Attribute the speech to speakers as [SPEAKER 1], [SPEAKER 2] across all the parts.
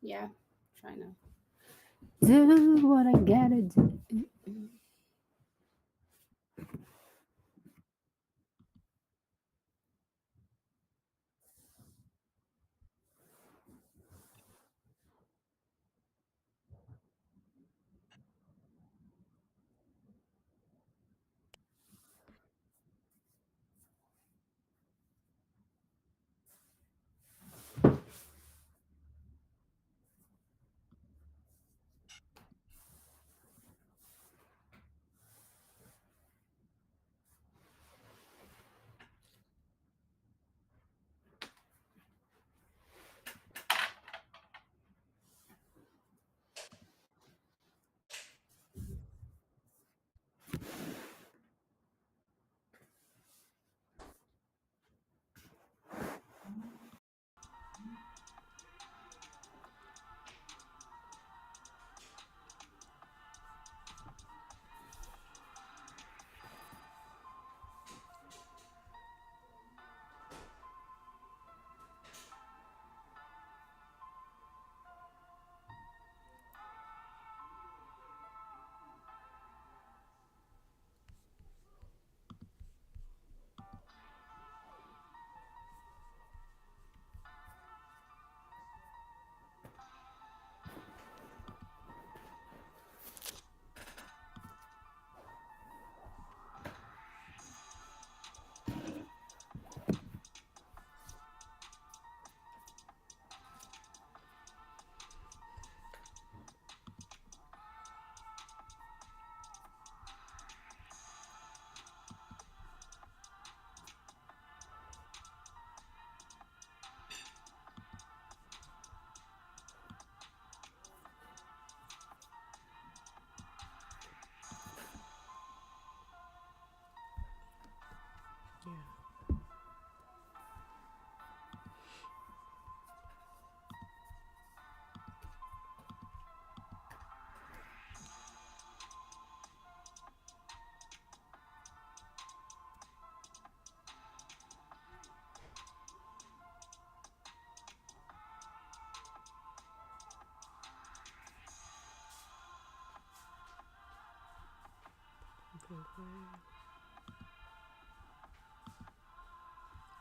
[SPEAKER 1] Yeah, trying to do what I gotta do.
[SPEAKER 2] Yeah.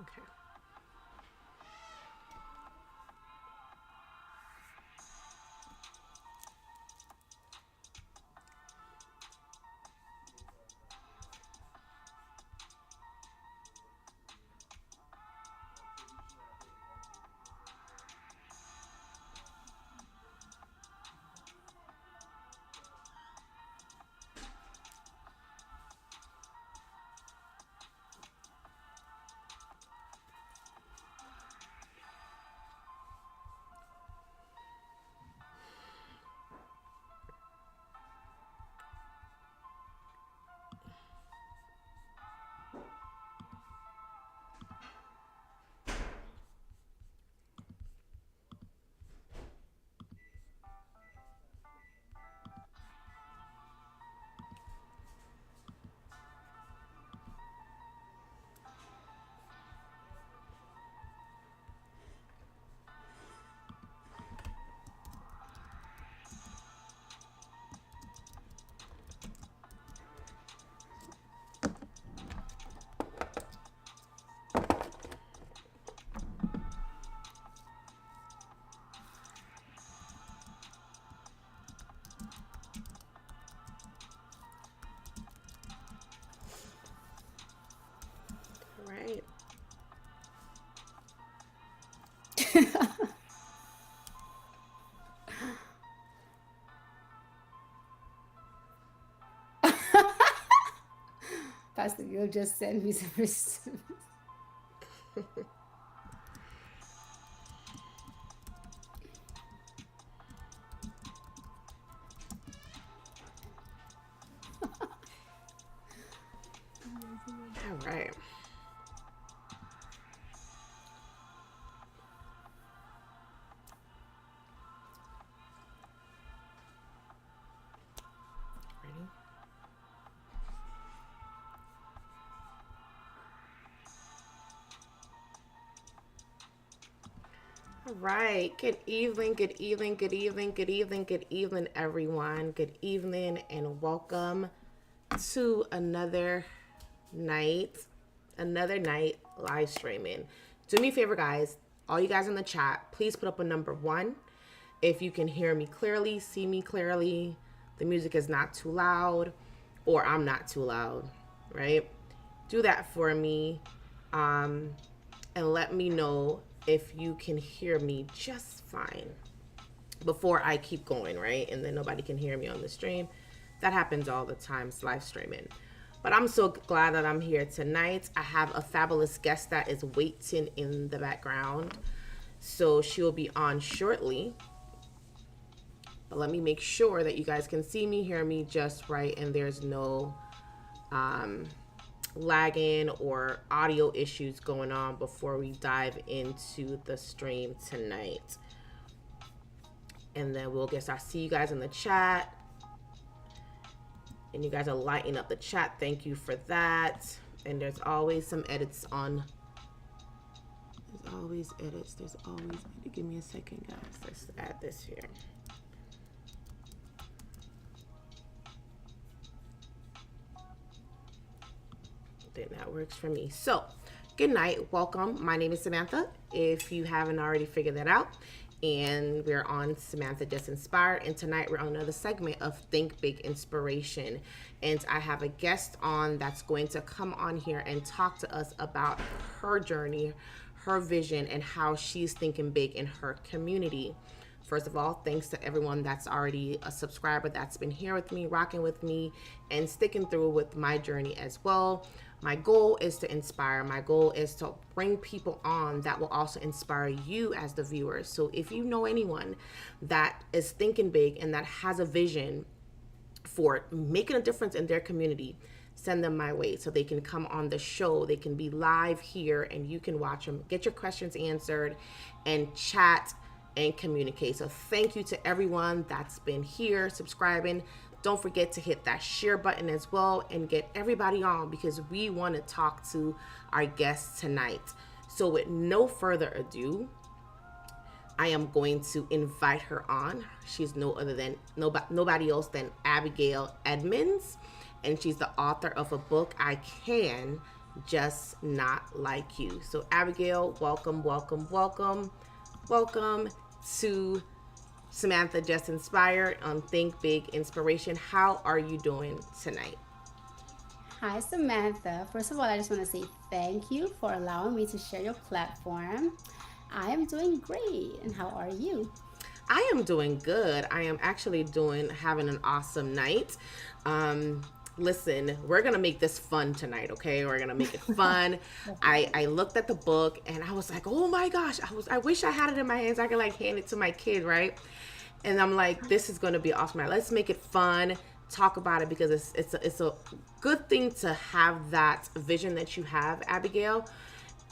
[SPEAKER 2] Okay. All right.
[SPEAKER 1] Pastor Gil just sent me some receipts.
[SPEAKER 2] All right. Ready? All right. Good evening, good evening, good evening, good evening, good evening, everyone. Good evening, and welcome to night, another night live streaming. Do me a favor, guys. All you guys in the chat, please put up a number 1 if you can hear me clearly, see me clearly, the music is not too loud, or I'm not too loud, right? Do that for me. And let me know if you can hear me just fine before I keep going, right? And then nobody can hear me on the stream. That happens all the time, live streaming. But I'm so glad that I'm here tonight. I have a fabulous guest that is waiting in the background. So she'll be on shortly. But let me make sure that you guys can see me, hear me just right, and there's no lagging or audio issues going on before we dive into the stream tonight. And then we'll get started. See you guys in the chat. And you guys are lighting up the chat. Thank you for that. And there's always some edits on. There's always edits. Give me a second, guys. Let's add this here. Then that works for me. So, good night. Welcome. My name is Samantha, if you haven't already figured that out. And we're on Samantha Just Inspired. And tonight we're on another segment of Think Big Inspiration. And I have a guest on that's going to come on here and talk to us about her journey, her vision, and how she's thinking big in her community. First of all, thanks to everyone that's already a subscriber that's been here with me, rocking with me, and sticking through with my journey as well. My goal is to inspire. My goal is to bring people on that will also inspire you as the viewers. So if you know anyone that is thinking big and that has a vision for making a difference in their community, send them my way so they can come on the show. They can be live here and you can watch them, get your questions answered, and chat and communicate. So thank you to everyone that's been here subscribing. Don't forget to hit that share button as well and get everybody on, because we want to talk to our guests tonight. So with no further ado, I am going to invite her on. She's nobody else than Abigail Edmunds, and she's the author of a book, I Can Just Not Like You. So Abigail, welcome to Samantha Just Inspired on Think Big Inspiration. How are you doing tonight?
[SPEAKER 1] Hi, Samantha. First of all, I just want to say thank you for allowing me to share your platform. I am doing great. And how are you?
[SPEAKER 2] I am doing good. I am actually having an awesome night. Listen, we're going to make this fun tonight, okay? We're going to make it fun. I looked at the book and I was like, oh my gosh, I wish I had it in my hands. I could like hand it to my kid, right? And I'm like, this is going to be awesome. Let's make it fun. Talk about it, because it's a good thing to have that vision that you have, Abigail.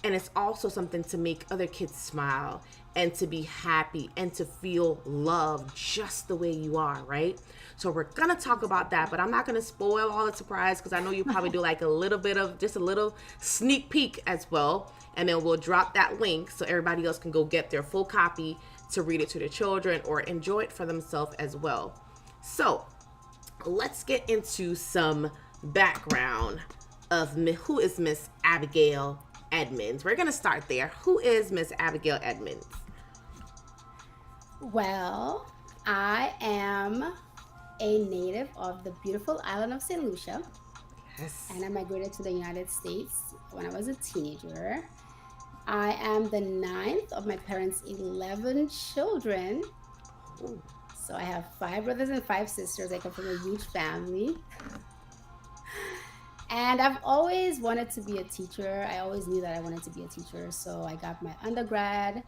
[SPEAKER 2] And it's also something to make other kids smile and to be happy and to feel loved just the way you are, right? So we're going to talk about that, but I'm not going to spoil all the surprise, because I know you probably do like a little sneak peek as well. And then we'll drop that link so everybody else can go get their full copy to read it to their children or enjoy it for themselves as well. So let's get into some background of who is Miss Abigail Edmunds. We're going to start there. Who is Miss Abigail Edmunds?
[SPEAKER 1] Well, I am a native of the beautiful island of St. Lucia.
[SPEAKER 2] Yes.
[SPEAKER 1] And I migrated to the United States when I was a teenager. I am the 9th of my parents' 11 children.
[SPEAKER 2] Ooh.
[SPEAKER 1] So I have 5 brothers and 5 sisters. I come from a huge family. And I've always wanted to be a teacher. I always knew that I wanted to be a teacher. So I got my undergrad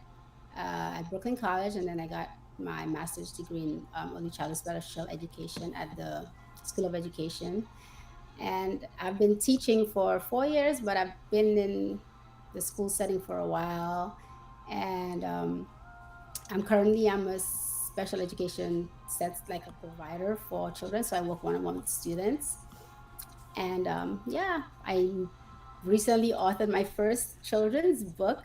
[SPEAKER 1] at Brooklyn College, and then I got my master's degree in early childhood special education at the School of Education. And I've been teaching for 4 years, but I've been in the school setting for a while. And I'm a special education sets like a provider for children. So I work one-on-one with students. And I recently authored my first children's book.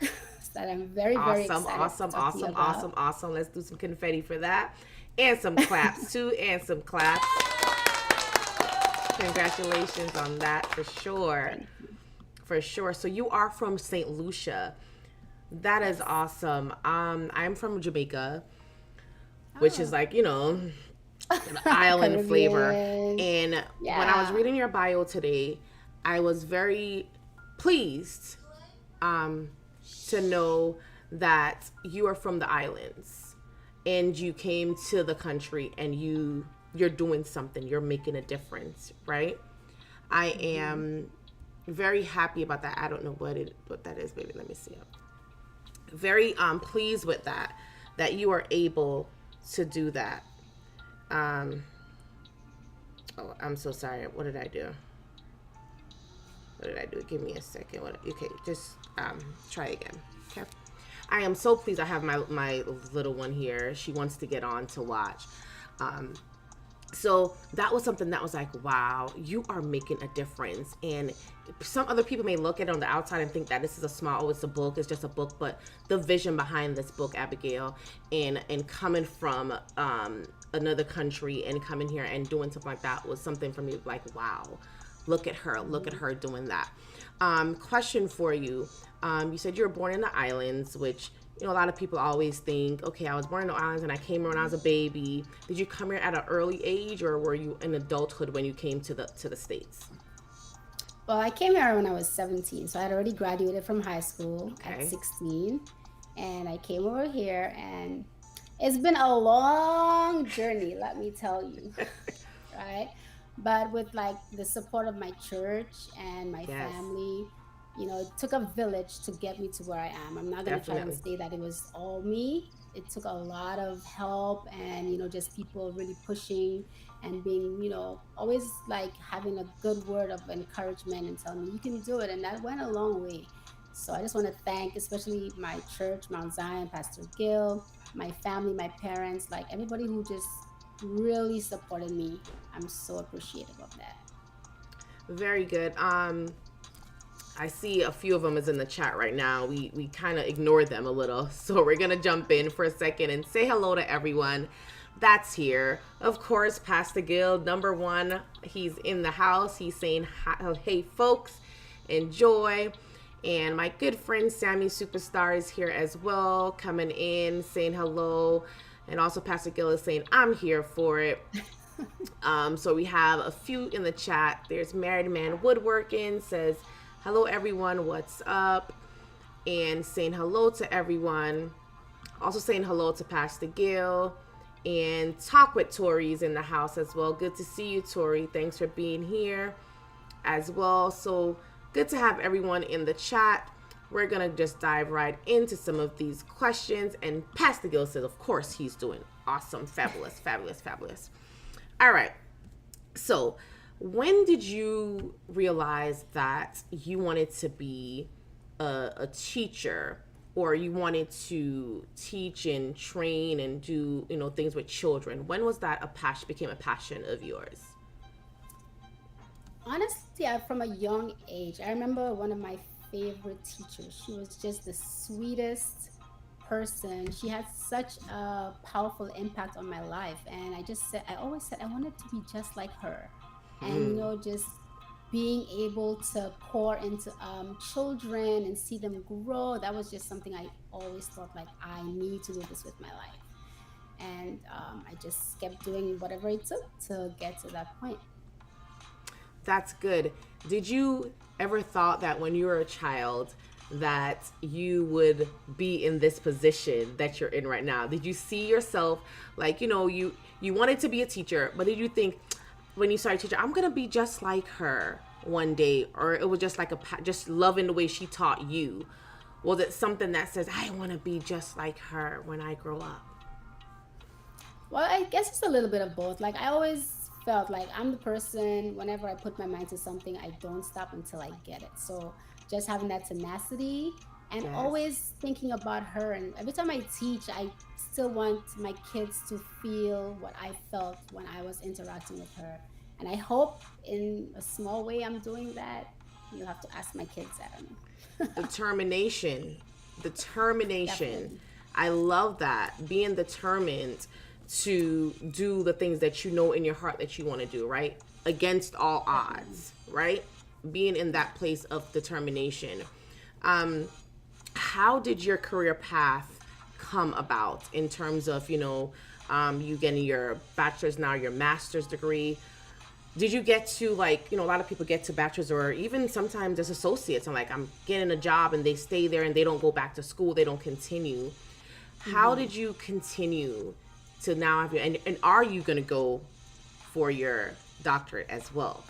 [SPEAKER 1] that I'm very, very
[SPEAKER 2] Awesome,
[SPEAKER 1] excited to
[SPEAKER 2] awesome,
[SPEAKER 1] talk to you
[SPEAKER 2] awesome,
[SPEAKER 1] about.
[SPEAKER 2] awesome, awesome. Let's do some confetti for that. And some claps too, and some claps. Congratulations on that for sure.
[SPEAKER 1] Thank you.
[SPEAKER 2] For sure. So you are from St. Lucia. That is
[SPEAKER 1] Yes.
[SPEAKER 2] awesome. I'm from Jamaica, which is
[SPEAKER 1] Oh,
[SPEAKER 2] like, an island flavor.
[SPEAKER 1] Caribbean.
[SPEAKER 2] And when I was
[SPEAKER 1] Yeah.
[SPEAKER 2] reading your bio today, I was very pleased um, to know that you are from the islands and you came to the country and you're doing something, you're making a difference, right? I
[SPEAKER 1] Hmm.
[SPEAKER 2] am very happy about that. I don't know what that is, baby. Let me see. Very pleased with that you are able to do that. Um, oh, I'm so sorry. What did I do? What did I do? Give me a second. Okay, just try again. Okay. I am so pleased. I have my little one here. She wants to get on to watch. Um, so that was something that was like, wow, you are making a difference. And some other people may look at it on the outside and think that this is a small, oh, it's a book, it's just a book. But the vision behind this book, Abigail, and coming from another country and coming here and doing something like that was something for me like, wow, look at
[SPEAKER 1] Hmm.
[SPEAKER 2] her doing that. Question for you. You said you were born in the islands, which a lot of people always think, okay, I was born in the islands and I came here when I was a baby. Did you come here at an early age, or were you in adulthood when you came to the states?
[SPEAKER 1] Well, I came here when I was 17, so I had already graduated from high school at
[SPEAKER 2] Okay.
[SPEAKER 1] 16, and I came over here, and it's been a long journey, let me tell you, right? But with like the support of my church and my
[SPEAKER 2] Yes,
[SPEAKER 1] family, it took a village to get me to where I am. I'm not going to try and
[SPEAKER 2] definitely.
[SPEAKER 1] say that it was all me. It took a lot of help and, just people really pushing and being, always like having a good word of encouragement and telling me you can do it. And that went a long way. So I just want to thank, especially my church, Mount Zion, Pastor Gill, my family, my parents, like everybody who just really supported me. I'm so appreciative of that.
[SPEAKER 2] Very good. I see a few of them is in the chat right now. We kind of ignored them a little, so we're gonna jump in for a second and say hello to everyone that's here. Of course, Pastor Gill, number one, he's in the house. He's saying, "Hey, folks, enjoy." And my good friend Sammy Superstar is here as well, coming in, saying hello. And also, Pastor Gill is saying, "I'm here for it." So we have a few in the chat. There's Married Man Woodworking says, "Hello everyone, what's up?" And saying hello to everyone. Also saying hello to Pastor Gill. And Talk with Tori's in the house as well. Good to see you, Tori. Thanks for being here as well. So good to have everyone in the chat. We're gonna just dive right into some of these questions. And Pastor Gill says, of course, he's doing awesome, fabulous, fabulous, fabulous. All right. So, when did you realize that you wanted to be a teacher, or you wanted to teach and train and do things with children? When was that a passion became a passion of yours?
[SPEAKER 1] Honestly, from a young age, I remember one of my favorite teachers. She was just the sweetest person. She had such a powerful impact on my life. And I always said, I wanted to be just like her. And,
[SPEAKER 2] Hmm.
[SPEAKER 1] just being able to pour into children and see them grow, that was just something I always thought like, I need to do this with my life. And I just kept doing whatever it took to get to that point.
[SPEAKER 2] That's good. Did you ever thought that when you were a child that you would be in this position that you're in right now? Did you see yourself like, you wanted to be a teacher, but did you think when you started teaching, I'm going to be just like her one day, or it was just like just loving the way she taught you? Was it something that says, I want to be just like her when I grow up?
[SPEAKER 1] Well, I guess it's a little bit of both. Like I always felt like I'm the person, whenever I put my mind to something, I don't stop until I get it. So just having that tenacity and
[SPEAKER 2] Yes.
[SPEAKER 1] always thinking about her. And every time I teach, I still want my kids to feel what I felt when I was interacting with her. And I hope in a small way I'm doing that. You'll have to ask my kids. I don't know.
[SPEAKER 2] Determination. Determination.
[SPEAKER 1] Definitely.
[SPEAKER 2] I love that. Being determined to do the things that you know in your heart that you want to do, right? Against all
[SPEAKER 1] Definitely.
[SPEAKER 2] odds, right? Being in
[SPEAKER 1] Yeah.
[SPEAKER 2] that place of determination. Um, how did your career path come about in terms of, you getting your bachelor's, now your master's degree? Did you get to, like, a lot of people get to bachelor's or even sometimes as associates and like, I'm getting a job and they stay there and they don't go back to school, they don't continue. How
[SPEAKER 1] Hmm.
[SPEAKER 2] did you continue to now have your, and are you going to go for your doctorate as well?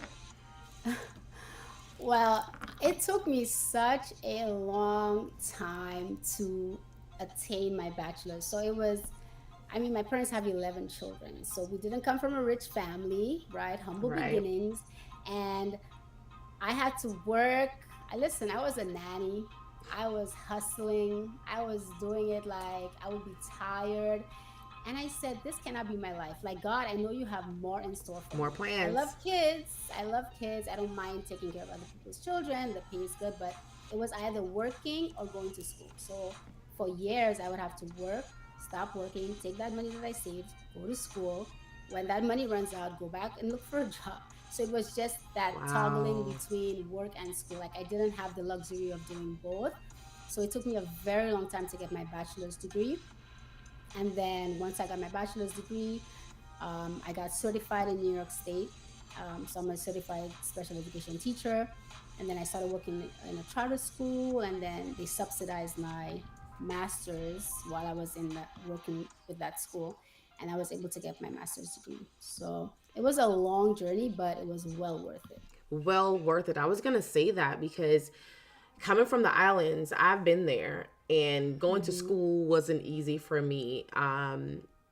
[SPEAKER 1] Well, it took me such a long time to attain my bachelor's. So it was, I mean, my parents have 11 children. So we didn't come from a rich family, right? Humble
[SPEAKER 2] Right.
[SPEAKER 1] beginnings. And I had to work. Listen, I was a nanny. I was hustling. I was doing it like I would be tired. And I said, this cannot be my life. Like, God, I know you have more in store for
[SPEAKER 2] More
[SPEAKER 1] me. I
[SPEAKER 2] plans.
[SPEAKER 1] love kids. I love kids. I don't mind taking care of other people's children. The pay is good, but it was either working or going to school. So for years, I would have to work, stop working, take that money that I saved, go to school. When that money runs out, go back and look for a job. So it was just that toggling
[SPEAKER 2] Wow.
[SPEAKER 1] between work and school. Like I didn't have the luxury of doing both. So it took me a very long time to get my bachelor's degree. And then once I got my bachelor's degree, I got certified in New York State. So I'm a certified special education teacher. And then I started working in a charter school, and then they subsidized my master's while I was working with that school. And I was able to get my master's degree. So it was a long journey, but it was well worth it.
[SPEAKER 2] Well worth it. I was going to say that because coming from the islands, I've been there and going to
[SPEAKER 1] Hmm.
[SPEAKER 2] school wasn't easy for me.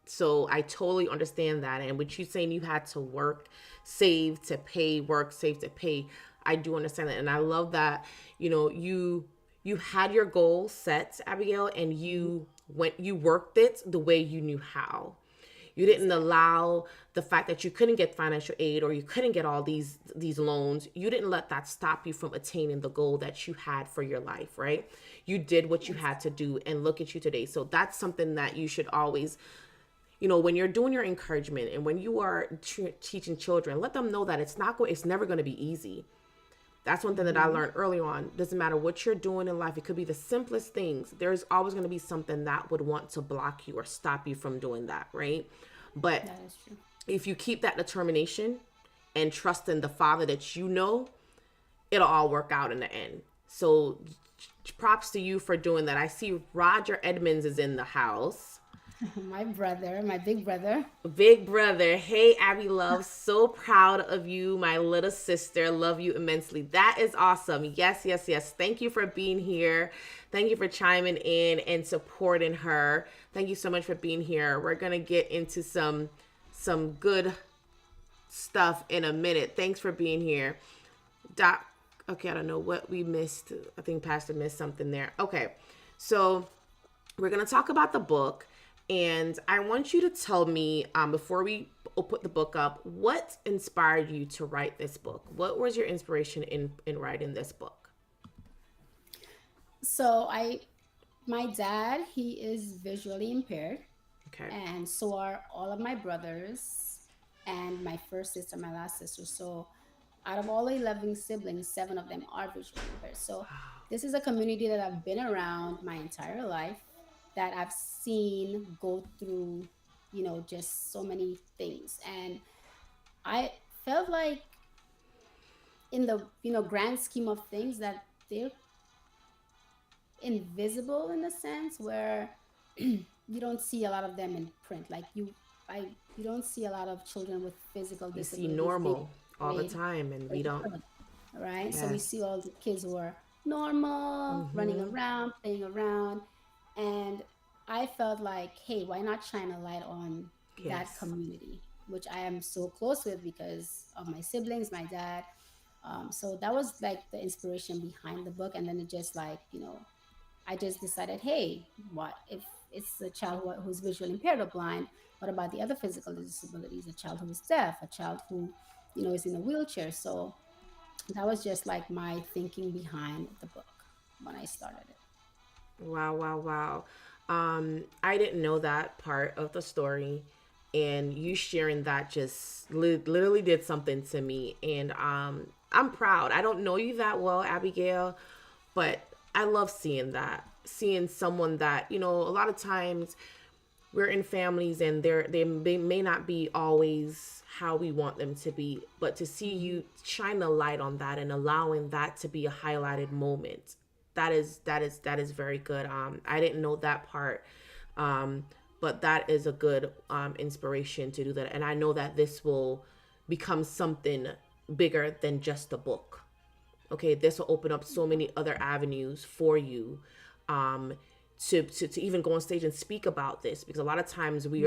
[SPEAKER 2] So I totally understand that. And with you saying you had to work, save to pay, work, save to pay, I do understand that. And I love that, you had your goal set, Abigail, and you worked it the way you knew how. You didn't
[SPEAKER 1] Exactly.
[SPEAKER 2] allow the fact that you couldn't get financial aid or you couldn't get all these loans. You didn't let that stop you from attaining the goal that you had for your life, right? You did what you had to
[SPEAKER 1] Exactly.
[SPEAKER 2] do, and look at you today. So that's something that you should always, when you're doing your encouragement and when you are teaching children, let them know that it's never going to be easy. That's one thing that I
[SPEAKER 1] Hmm.
[SPEAKER 2] learned early on. Doesn't matter what you're doing in life, it could be the simplest things. There's always going to be something that would want to block you or stop you from doing that, right? But
[SPEAKER 1] That is true.
[SPEAKER 2] if you keep that determination and trust in the Father that you know, it'll all work out in the end. So props to you for doing that. I see Roger Edmunds is in the house.
[SPEAKER 1] My brother, my big brother.
[SPEAKER 2] Big brother. Hey, Abby Love. So proud of you, my little sister. Love you immensely. That is awesome. Yes, yes, yes. Thank you for being here. Thank you for chiming in and supporting her. Thank you so much for being here. We're going to get into some good stuff in a minute. Thanks for being here. Doc, okay, I don't know what we missed. I think Pastor missed something there. Okay. So, we're going to talk about the book, and I want you to tell me, before we put the book up, what inspired you to write this book? What was your inspiration in writing this book?
[SPEAKER 1] So my dad, he is visually impaired,
[SPEAKER 2] Okay.
[SPEAKER 1] and so are all of my brothers and my first sister, my last sister. So out of all the 11 siblings, seven of them are visually impaired. So this is a community that I've been around my entire life, that I've seen go through, just so many things. And I felt like in the, grand scheme of things, that they're invisible in a sense where you don't see a lot of them in print. Like you don't see a lot of children with physical
[SPEAKER 2] You see
[SPEAKER 1] disabilities being
[SPEAKER 2] normal all the
[SPEAKER 1] portrayed
[SPEAKER 2] time, and
[SPEAKER 1] or
[SPEAKER 2] we don't.
[SPEAKER 1] heard, right? So we
[SPEAKER 2] Yes.
[SPEAKER 1] see all the kids who are normal, running
[SPEAKER 2] Mm-hmm.
[SPEAKER 1] around, playing around, and I felt like, hey, why not shine a light on that
[SPEAKER 2] Yes.
[SPEAKER 1] community, which I am so close with because of my siblings, my dad. So that was like the inspiration behind the book, and then it just like, I just decided, hey, what if it's a child who's visually impaired or blind? What about the other physical disabilities? A child who is deaf, a child who, is in a wheelchair. So that was just like my thinking behind the book when I started it.
[SPEAKER 2] Wow, wow, wow. I didn't know that part of the story, and you sharing that just literally did something to me. And I'm proud. I don't know you that well, Abigail, but I love seeing that. Seeing someone that, a lot of times we're in families and they may not be always how we want them to be, but to see you shine the light on that and allowing that to be a highlighted moment, that is very good. I didn't know that part, um but that is a good inspiration to do that, and I know that this will become something bigger than just a book. Okay, this will open up so many other avenues for you, um to even go on stage and speak about this, because a lot of times we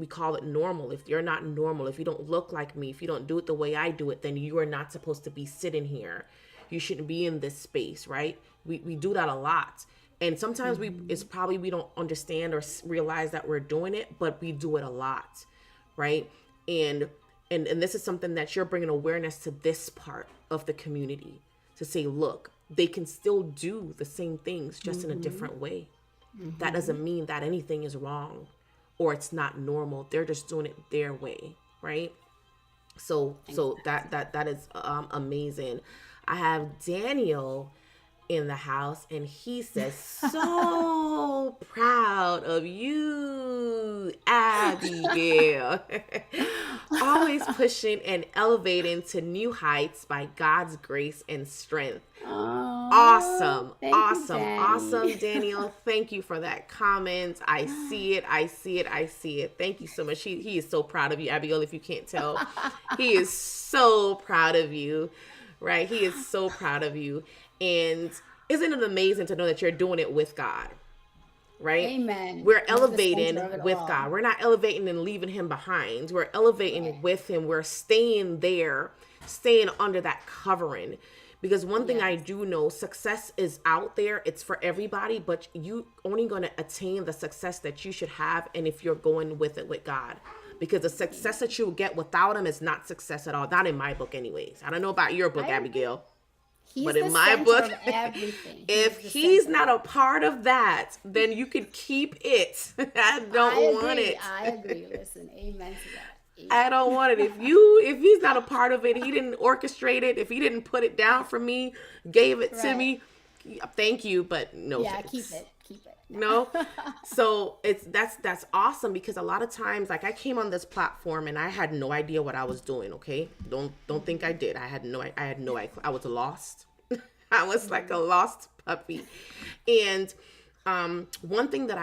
[SPEAKER 2] call it normal. If you're not normal, if you don't look like me, if you don't do it the way I do it, then you are not supposed to be sitting here. You shouldn't be in this space, right? We do that a lot, and sometimes it's probably we don't understand or realize that we're doing it, but we do it a lot, right? And this is something that you're bringing awareness to this part of the community, to say, look, they can still do the same things just in a different way. That doesn't mean that anything is wrong or it's not normal. They're just doing it their way, right? So that is amazing. I have Daniel in the house, and he says, so proud of you, Abigail. Always pushing and elevating to new heights by God's grace and strength.
[SPEAKER 1] Oh,
[SPEAKER 2] Awesome,
[SPEAKER 1] thank you,
[SPEAKER 2] awesome,
[SPEAKER 1] Danny.
[SPEAKER 2] awesome, Daniel. Thank you for that comment. I see it, I see it, I see it. Thank you so much. He is so proud of you, Abigail, if you can't tell. He is so proud of you, right? He is so proud of you. And isn't it amazing to know that you're doing it with God, right?
[SPEAKER 1] Amen.
[SPEAKER 2] We're
[SPEAKER 1] He's the center
[SPEAKER 2] elevating
[SPEAKER 1] of it
[SPEAKER 2] with
[SPEAKER 1] all.
[SPEAKER 2] God. We're not elevating and leaving him behind. We're elevating
[SPEAKER 1] Yes.
[SPEAKER 2] with him. We're staying there, staying under that covering. Because one thing I
[SPEAKER 1] Yes.
[SPEAKER 2] do know, success is out there. It's for everybody, but you only going to attain the success that you should have, and if you're going with it with God. Because the success that you will get without him is not success at all. Not in my book anyways. I don't know about your book,
[SPEAKER 1] I agree.
[SPEAKER 2] Abigail.
[SPEAKER 1] He's
[SPEAKER 2] But
[SPEAKER 1] the
[SPEAKER 2] in my
[SPEAKER 1] center
[SPEAKER 2] book,
[SPEAKER 1] of everything. He
[SPEAKER 2] if
[SPEAKER 1] is the
[SPEAKER 2] he's
[SPEAKER 1] center.
[SPEAKER 2] not a part of that, then you can keep it. I
[SPEAKER 1] I
[SPEAKER 2] don't want
[SPEAKER 1] agree.
[SPEAKER 2] it.
[SPEAKER 1] I agree. Listen, amen to that.
[SPEAKER 2] I
[SPEAKER 1] Amen.
[SPEAKER 2] don't want it. If he's not a part of it, he didn't orchestrate it, if he didn't put it down for me, gave it to
[SPEAKER 1] Right.
[SPEAKER 2] me, thank you, but no
[SPEAKER 1] Yeah, keep
[SPEAKER 2] thanks.
[SPEAKER 1] it. Keep it.
[SPEAKER 2] No.
[SPEAKER 1] Yeah.
[SPEAKER 2] So that's awesome, because a lot of times, like, I came on this platform and I had no idea what I was doing. Okay, don't think I did. I was lost. I was like a lost puppy. And one thing that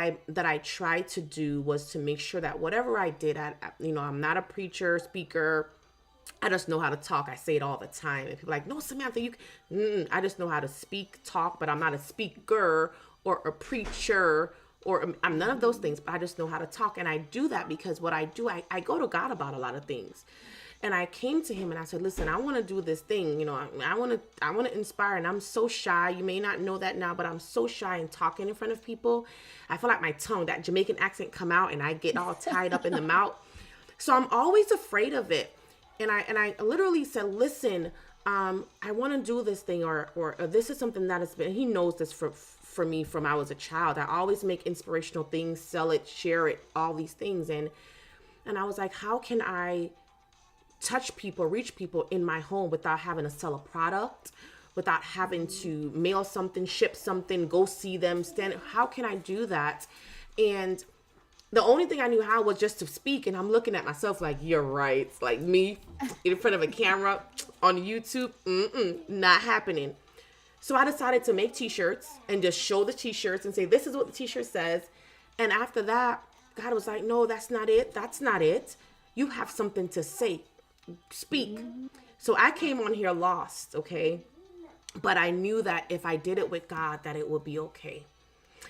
[SPEAKER 2] I tried to do was to make sure that whatever I did, I'm not a preacher, speaker. I just know how to talk. I say it all the time, and people are like, no, Samantha, I just know how to speak, talk, but I'm not a speaker or a preacher, or I'm none of those things. But I just know how to talk, and I do that because what I do, I go to God about a lot of things. And I came to him and I said, listen, I want to do this thing. I want to inspire. And I'm so shy. You may not know that now, but I'm so shy in talking in front of people. I feel like my tongue, that Jamaican accent come out and I get all tied up in the mouth. So I'm always afraid of it. And I literally said, listen, I want to do this thing, or this is something that has been, he knows this for me from I was a child. I always make inspirational things, sell it, share it, all these things. And I was like, how can I touch people, reach people in my home without having to sell a product, without having to mail something, ship something, go see them, stand? How can I do that? And the only thing I knew how was just to speak. And I'm looking at myself like, you're right. It's like me in front of a camera on YouTube. Not happening. So I decided to make t-shirts and just show the t-shirts and say, this is what the t-shirt says. And after that, God was like, no, that's not it. That's not it. You have something to say. Speak. So I came on here lost, okay? But I knew that if I did it with God, that it would be okay.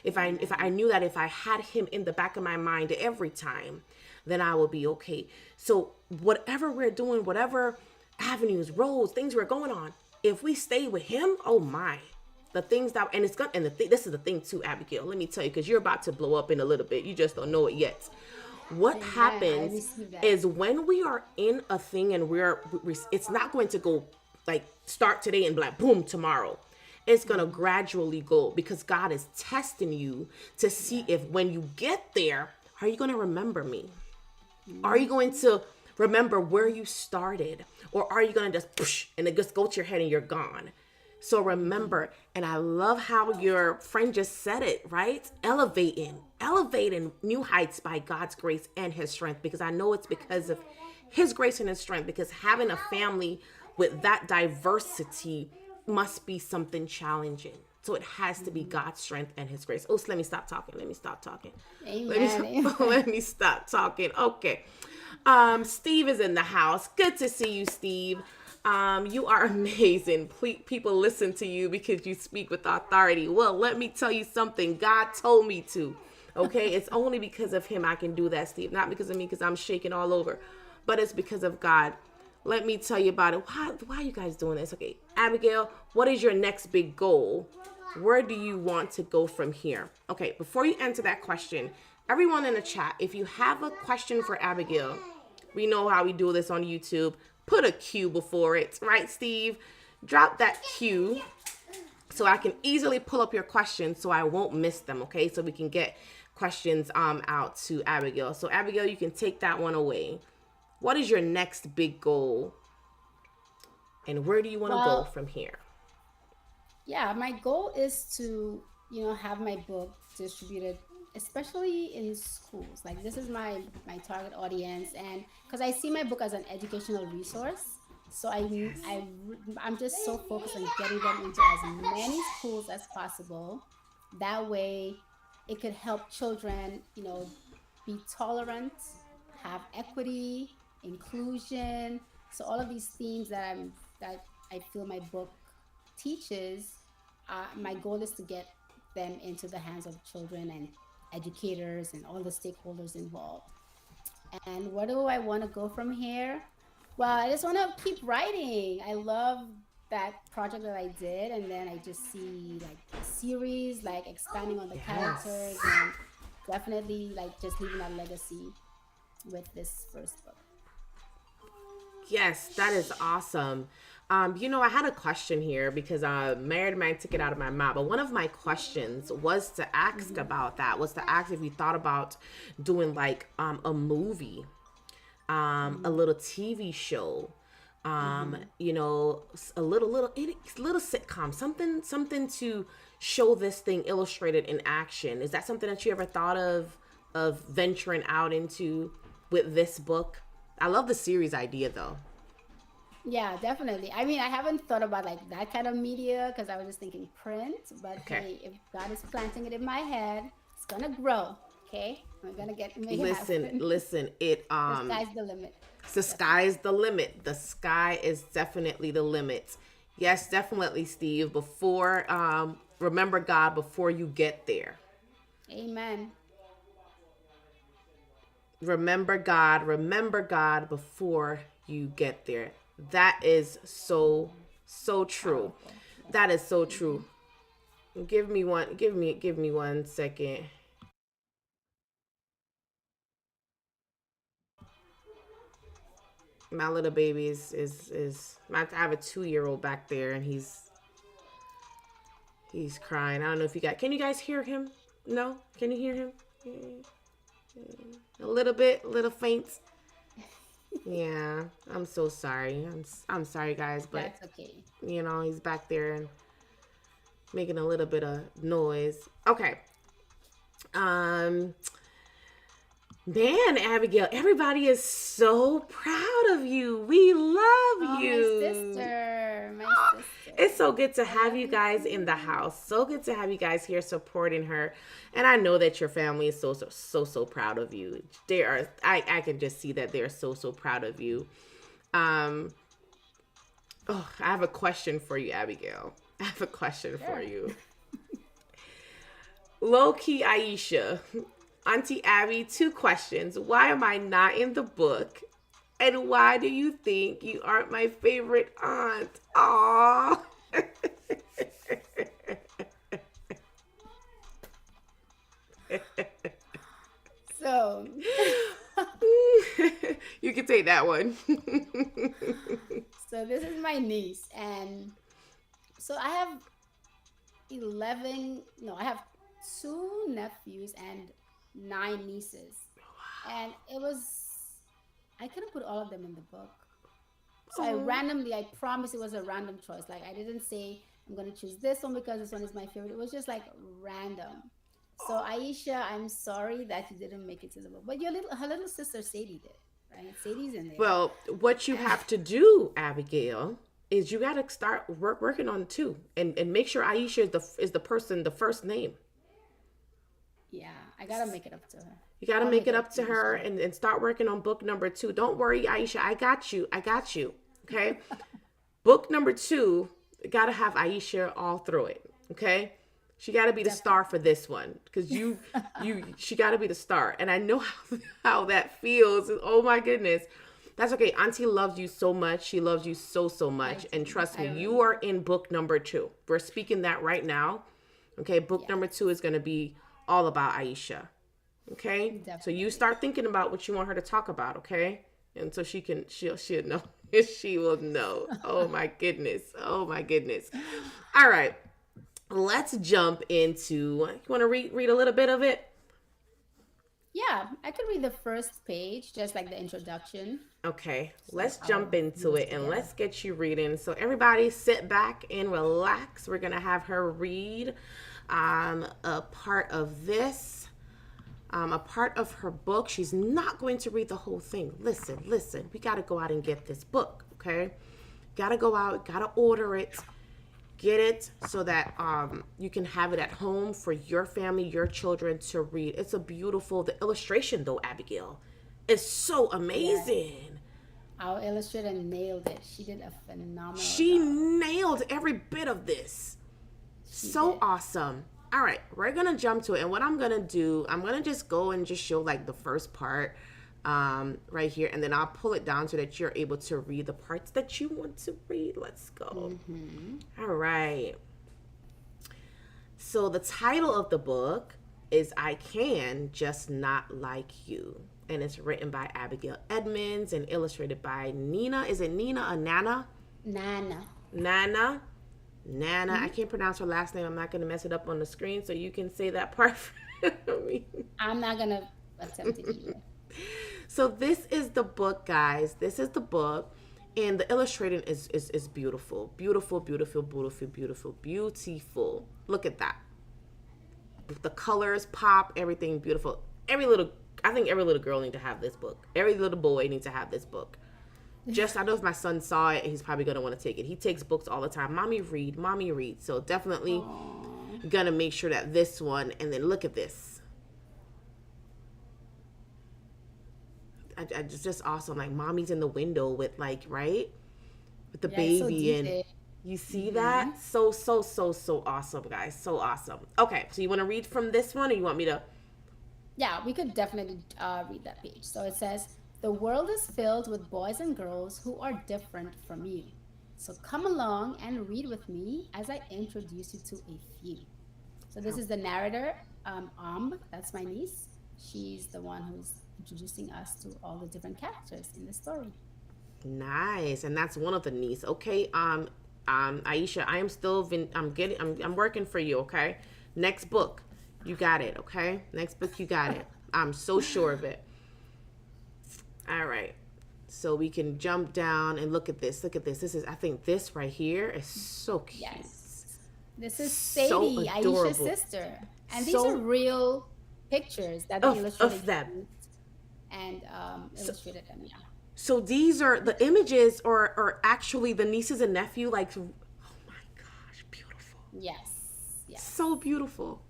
[SPEAKER 2] If I knew that if I had him in the back of my mind every time, then I will be okay. So whatever we're doing, whatever avenues, roads, things we're going on, if we stay with him, oh my, the things that, and it's gonna, and this is the thing too, Abigail, let me tell you, because you're about to blow up in a little bit. You just don't know it yet. What
[SPEAKER 1] Amen. I
[SPEAKER 2] happens
[SPEAKER 1] receive that.
[SPEAKER 2] is when we are in a thing and it's not going to go like start today and be like boom tomorrow. It's going to gradually go because God is testing you to see if when you get there, are you going to remember me? Are you going to remember where you started? Or are you going to just push and it just go to your head and you're gone? So remember, and I love how your friend just said it, right? Elevating new heights by God's grace and his strength, because I know it's because of his grace and his strength, because having a family with that diversity must be something challenging. So it has to be God's strength and his grace. Oh, so let me stop talking. Let me stop talking.
[SPEAKER 1] Amen.
[SPEAKER 2] Let me stop talking. Okay. Steve is in the house. Good to see you, Steve. You are amazing. People listen to you because you speak with authority. Well, let me tell you something. God told me to. Okay, it's only because of him I can do that, Steve. Not because of me, because I'm shaking all over, but it's because of God. Let me tell you about it. Why are you guys doing this? Okay, Abigail, what is your next big goal? Where do you want to go from here? Okay, before you answer that question, everyone in the chat, if you have a question for Abigail, we know how we do this on YouTube. Put a Q before it, right, Steve? Drop that Q so I can easily pull up your questions so I won't miss them, okay? So we can get questions out to Abigail. So Abigail, you can take that one away. What is your next big goal? And where do you want to go
[SPEAKER 1] Well,
[SPEAKER 2] from here?
[SPEAKER 1] yeah, my goal is to, have my book distributed, especially in schools. Like this is my target audience, and because I see my book as an educational resource, so I'm just so focused on getting them into as many schools as possible. That way, it could help children, be tolerant, have equity, inclusion. So all of these themes that I feel my book teaches, my goal is to get them into the hands of children and educators and all the stakeholders involved. And where do I want to go from here? Well, I just want to keep writing. I love that project that I did, and then I just see like a series, like expanding on the characters,
[SPEAKER 2] Yes.
[SPEAKER 1] and definitely like just leaving a legacy with this first book.
[SPEAKER 2] Yes, that is awesome. I had a question here because Married Man took it out of my mouth. But one of my questions was to ask
[SPEAKER 1] Mm-hmm.
[SPEAKER 2] about that, was to ask if you thought about doing like a movie, a
[SPEAKER 1] Mm-hmm.
[SPEAKER 2] little TV show,
[SPEAKER 1] Mm-hmm.
[SPEAKER 2] a little sitcom, something to show this thing illustrated in action. Is that something that you ever thought of venturing out into with this book? I love the series idea though.
[SPEAKER 1] Yeah, definitely. I mean, I haven't thought about like that kind of media because I was just thinking print, but
[SPEAKER 2] Okay.
[SPEAKER 1] hey, if God is planting it in my head, it's gonna grow. Okay? We're gonna make it happen.
[SPEAKER 2] Listen, it
[SPEAKER 1] The sky's the limit.
[SPEAKER 2] the sky
[SPEAKER 1] Definitely.
[SPEAKER 2] is the limit. The sky is definitely the limit. Yes, definitely, Steve. Before remember God before you get there.
[SPEAKER 1] Amen.
[SPEAKER 2] Remember God before you get there. That is so true.
[SPEAKER 1] Powerful. Yes.
[SPEAKER 2] That is so
[SPEAKER 1] Hmm.
[SPEAKER 2] true. Give me 1 second. My little baby is I have a 2-year-old back there and he's crying. I don't know if you got, can you guys hear him? No? Can you hear him? A little bit, a little faint. Yeah, I'm so sorry. I'm sorry guys, but
[SPEAKER 1] That's okay.
[SPEAKER 2] he's back there and making a little bit of noise. Okay. Um Man, Abigail, everybody is so proud of you. We love
[SPEAKER 1] Oh, my
[SPEAKER 2] you.
[SPEAKER 1] sister. My
[SPEAKER 2] Ah, it's
[SPEAKER 1] sister.
[SPEAKER 2] so good to
[SPEAKER 1] I
[SPEAKER 2] have
[SPEAKER 1] love
[SPEAKER 2] you
[SPEAKER 1] you
[SPEAKER 2] guys in the
[SPEAKER 1] too.
[SPEAKER 2] house. So good to have you guys here supporting her. And I know that your family is so proud of you. They are I can just see that they're so proud of you. Um I have a question for you, Abigail. I have a question for
[SPEAKER 1] Sure.
[SPEAKER 2] you. Low key Aisha. Auntie Abby, 2 questions. Why am I not in the book? And why do you think you aren't my favorite aunt? Aww.
[SPEAKER 1] So,
[SPEAKER 2] You can take that one.
[SPEAKER 1] so this is my niece, and so I have 11, no, I have two nephews and nine nieces. And it was, I couldn't put all of them in the book. So
[SPEAKER 2] Oh,
[SPEAKER 1] I promise it was a random choice. Like I didn't say I'm gonna choose this one because this one is my favorite. It was just like random. So Aisha, I'm sorry that you didn't make it to the book, but her little sister Sadie did, right? Sadie's in there.
[SPEAKER 2] well, what you have to do, Abigail, is you got to start working on two, and make sure Aisha is the person, the first name.
[SPEAKER 1] Yeah, I gotta make it up to her.
[SPEAKER 2] You got to
[SPEAKER 1] I'll
[SPEAKER 2] make
[SPEAKER 1] make
[SPEAKER 2] it
[SPEAKER 1] it
[SPEAKER 2] up
[SPEAKER 1] up to
[SPEAKER 2] to
[SPEAKER 1] you,
[SPEAKER 2] her,
[SPEAKER 1] sure.
[SPEAKER 2] and start working on book number two. Don't worry, Aisha. I got you. I got you. Okay. Book number two, got to have Aisha all through it. Okay. She got to be the star for
[SPEAKER 1] Definitely.
[SPEAKER 2] this one because she got to be the star. And I know how that feels. Oh my goodness. That's okay. Auntie loves you so much. She loves you so, so
[SPEAKER 1] I
[SPEAKER 2] much. And
[SPEAKER 1] do.
[SPEAKER 2] trust me,
[SPEAKER 1] I
[SPEAKER 2] you
[SPEAKER 1] really
[SPEAKER 2] are
[SPEAKER 1] do.
[SPEAKER 2] in book number two. We're speaking that right now. Okay. Book number two is
[SPEAKER 1] Yes,
[SPEAKER 2] going to be all about Aisha. Okay, so you
[SPEAKER 1] definitely.
[SPEAKER 2] start thinking about what you want her to talk about. Okay, and so she'll know. She will know. Oh my goodness. Oh my goodness. All right, let's jump into. You want to read a little bit of it?
[SPEAKER 1] Yeah, I could read the first page, just like the introduction.
[SPEAKER 2] Okay,
[SPEAKER 1] So
[SPEAKER 2] let's
[SPEAKER 1] our
[SPEAKER 2] jump into
[SPEAKER 1] viewers
[SPEAKER 2] it
[SPEAKER 1] could
[SPEAKER 2] and
[SPEAKER 1] get a
[SPEAKER 2] let's get you reading. So everybody, sit back and relax. We're gonna have her read a part of this. A part of her book. She's not going to read the whole thing. Listen. We got to go out and get this book, okay? Got to go out, got to order it, get it so that you can have it at home for your family, your children to read. It's a beautiful, the illustration though, Abigail, is so
[SPEAKER 1] yes.
[SPEAKER 2] amazing.
[SPEAKER 1] Our illustrator nailed it. She did a phenomenal
[SPEAKER 2] She
[SPEAKER 1] job.
[SPEAKER 2] nailed every bit of this.
[SPEAKER 1] She
[SPEAKER 2] So
[SPEAKER 1] did.
[SPEAKER 2] awesome. All right, we're gonna jump to it, and what I'm gonna do, I'm gonna just go and just show like the first part, right here, and then I'll pull it down so that you're able to read the parts that you want to read. Let's go.
[SPEAKER 1] Mm-hmm.
[SPEAKER 2] All right. So the title of the book is "I Can Just Not Like You," and it's written by Abigail Edmunds and illustrated by Nina. Is it Nina or Nana?
[SPEAKER 1] Nana.
[SPEAKER 2] Nana. Nana, I
[SPEAKER 1] Hmm.
[SPEAKER 2] can't pronounce her last name. I'm not going to mess it up on the screen, so you can say that part for me.
[SPEAKER 1] I'm not gonna attempt it either.
[SPEAKER 2] So this is the book, guys. This is the book, and the illustration is beautiful, beautiful, beautiful, beautiful, beautiful, beautiful. Look at that. The colors pop, everything beautiful. I think every little girl needs to have this book. Every little boy needs to have this book. Just, I know if my son saw it, he's probably gonna want to take it. He takes books all the time. Mommy read, mommy read. So definitely
[SPEAKER 1] Oh,
[SPEAKER 2] gonna make sure that this one, and then look at this. Just awesome. Like mommy's in the window with like, right, with the
[SPEAKER 1] yeah, it's so
[SPEAKER 2] baby, and
[SPEAKER 1] detailed.
[SPEAKER 2] you see
[SPEAKER 1] Mm-hmm.
[SPEAKER 2] that? So so so so awesome, guys. So awesome. Okay, so you want to read from this one, or you want me to?
[SPEAKER 1] Yeah, we could definitely read that page. So it says, "The world is filled with boys and girls who are different from you. So come along and read with me as I introduce you to a few." So this
[SPEAKER 2] Oh,
[SPEAKER 1] is the narrator, that's my niece. She's the one who's introducing us to all the different characters in the story.
[SPEAKER 2] nice, and that's one of the needs. Okay, Aisha, I am still, I'm working for you. Okay, next book, you got it. Okay, next book, you got it. I'm so sure of it. All right. So we can jump down and look at this. Look at this. This is, I think this right here is so cute.
[SPEAKER 1] Yes. This is
[SPEAKER 2] So
[SPEAKER 1] Sadie, Aisha's
[SPEAKER 2] adorable.
[SPEAKER 1] sister. And these are
[SPEAKER 2] So
[SPEAKER 1] real pictures that the illustrator
[SPEAKER 2] of them.
[SPEAKER 1] used and
[SPEAKER 2] So,
[SPEAKER 1] illustrated them. Yeah.
[SPEAKER 2] so these are the images, or actually the nieces and nephew. Like, oh my gosh, beautiful.
[SPEAKER 1] Yes.
[SPEAKER 2] So
[SPEAKER 1] Yes.
[SPEAKER 2] beautiful.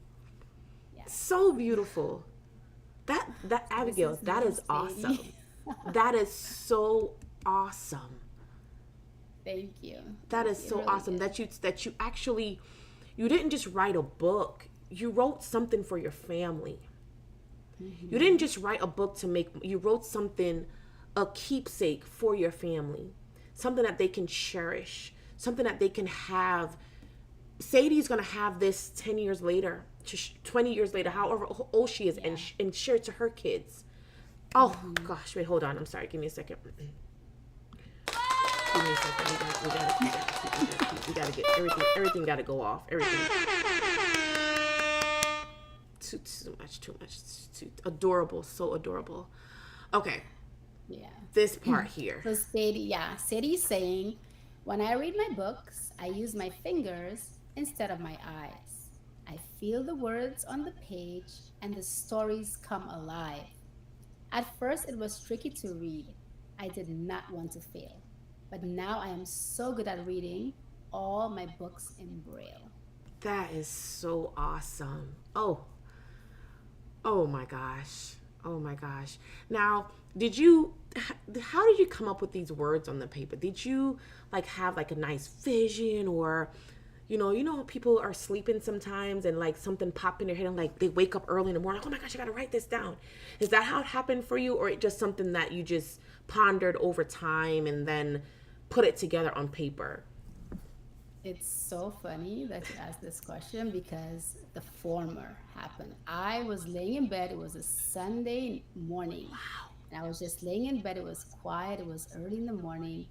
[SPEAKER 1] Yes.
[SPEAKER 2] So beautiful. That
[SPEAKER 1] So this
[SPEAKER 2] Abigail,
[SPEAKER 1] is
[SPEAKER 2] that
[SPEAKER 1] little
[SPEAKER 2] is awesome.
[SPEAKER 1] Sadie.
[SPEAKER 2] That is so awesome.
[SPEAKER 1] Thank you.
[SPEAKER 2] That
[SPEAKER 1] Thank
[SPEAKER 2] is
[SPEAKER 1] you. It
[SPEAKER 2] so
[SPEAKER 1] really
[SPEAKER 2] awesome
[SPEAKER 1] is.
[SPEAKER 2] that you actually, you didn't just write a book. You wrote something for your family. You didn't
[SPEAKER 1] Hmm.
[SPEAKER 2] just write a book to make, you wrote something, a keepsake for your family, something that they can cherish, something that they can have. Sadie's gonna have this 10 years later, 20 years later, however old she is,
[SPEAKER 1] Yeah.
[SPEAKER 2] and share it to her kids. Oh
[SPEAKER 1] Hmm.
[SPEAKER 2] gosh, wait, hold on. I'm sorry. Give me a second. Give me a second. We gotta get everything. Everything gotta go off. Everything. too much, too much. It's too adorable, so adorable. Okay,
[SPEAKER 1] Yeah.
[SPEAKER 2] this part here.
[SPEAKER 1] So Sadie's saying, when I read my books, I use my fingers instead of my eyes. I feel the words on the page and the stories come alive. At first, it was tricky to read. I did not want to fail. But now I am so good at reading all my books in Braille.
[SPEAKER 2] That is so awesome. Oh, oh my gosh. Oh my gosh. Now, how did you come up with these words on the paper? Did you like have like a nice vision, or people are sleeping sometimes and like something pop in their head and like they wake up early in the morning, like, oh my gosh, I gotta write this down. Is that how it happened for you, or it just something that you just pondered over time and then put it together on paper?
[SPEAKER 1] It's so funny that you asked this question because the former happened. I was laying in bed. It was a Sunday morning. And I was just laying in bed. It was quiet. It was early in the morning.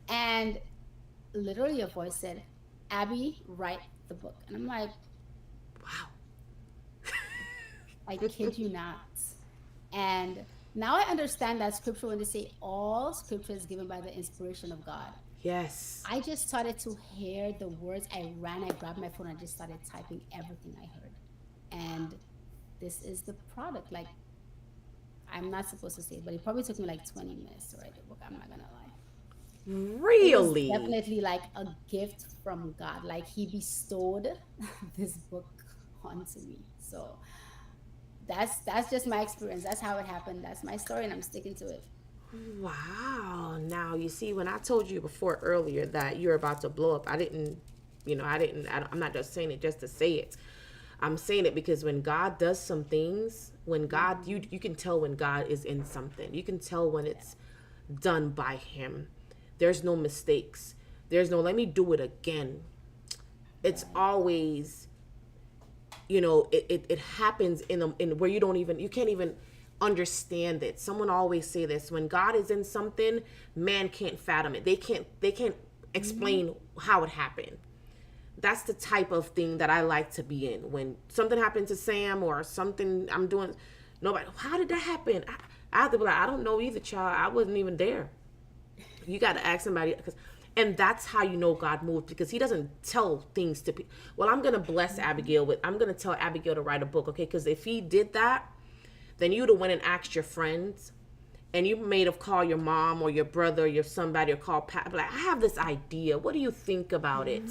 [SPEAKER 1] And literally a voice said, Abby, write the book. And I'm like,
[SPEAKER 2] Wow.
[SPEAKER 1] I kid you not. And now I understand that scripture when they say all scripture is given by the inspiration of God.
[SPEAKER 2] Yes.
[SPEAKER 1] I just started to hear the words. I ran, I grabbed my phone, I just started typing everything I heard. And this is the product. Like, I'm not supposed to say it, but it probably took me like 20 minutes to write the book. I'm not going to lie. It was
[SPEAKER 2] Really?
[SPEAKER 1] definitely like a gift from God. Like, He bestowed this book onto me. So that's just my experience. That's how it happened. That's my story, and I'm sticking to it.
[SPEAKER 2] Wow. Now, you see, when I told you before earlier that you're about to blow up, I'm not just saying it just to say it. I'm saying it because when God does some things, when God, you can tell when God is in something. You can tell when it's done by Him. There's no mistakes. There's no, let me do it again. It's always, it happens in where you can't even understand it. Someone always say this: when God is in something, man can't fathom it. They can't explain how it happened. That's the type of thing that I like to be in. When something happened to Sam or something I'm doing, nobody, how did that happen? I have to be like, I don't know either, child. I wasn't even there. You got to ask somebody, and that's how you know God moves, because He doesn't tell things to people. Well, I'm gonna bless Abigail with. I'm gonna tell Abigail to write a book, okay? Because if He did that, then you'd have went and asked your friends, and you may have called your mom or your brother or your somebody, or called Pat. Like, I have this idea. What do you think about it?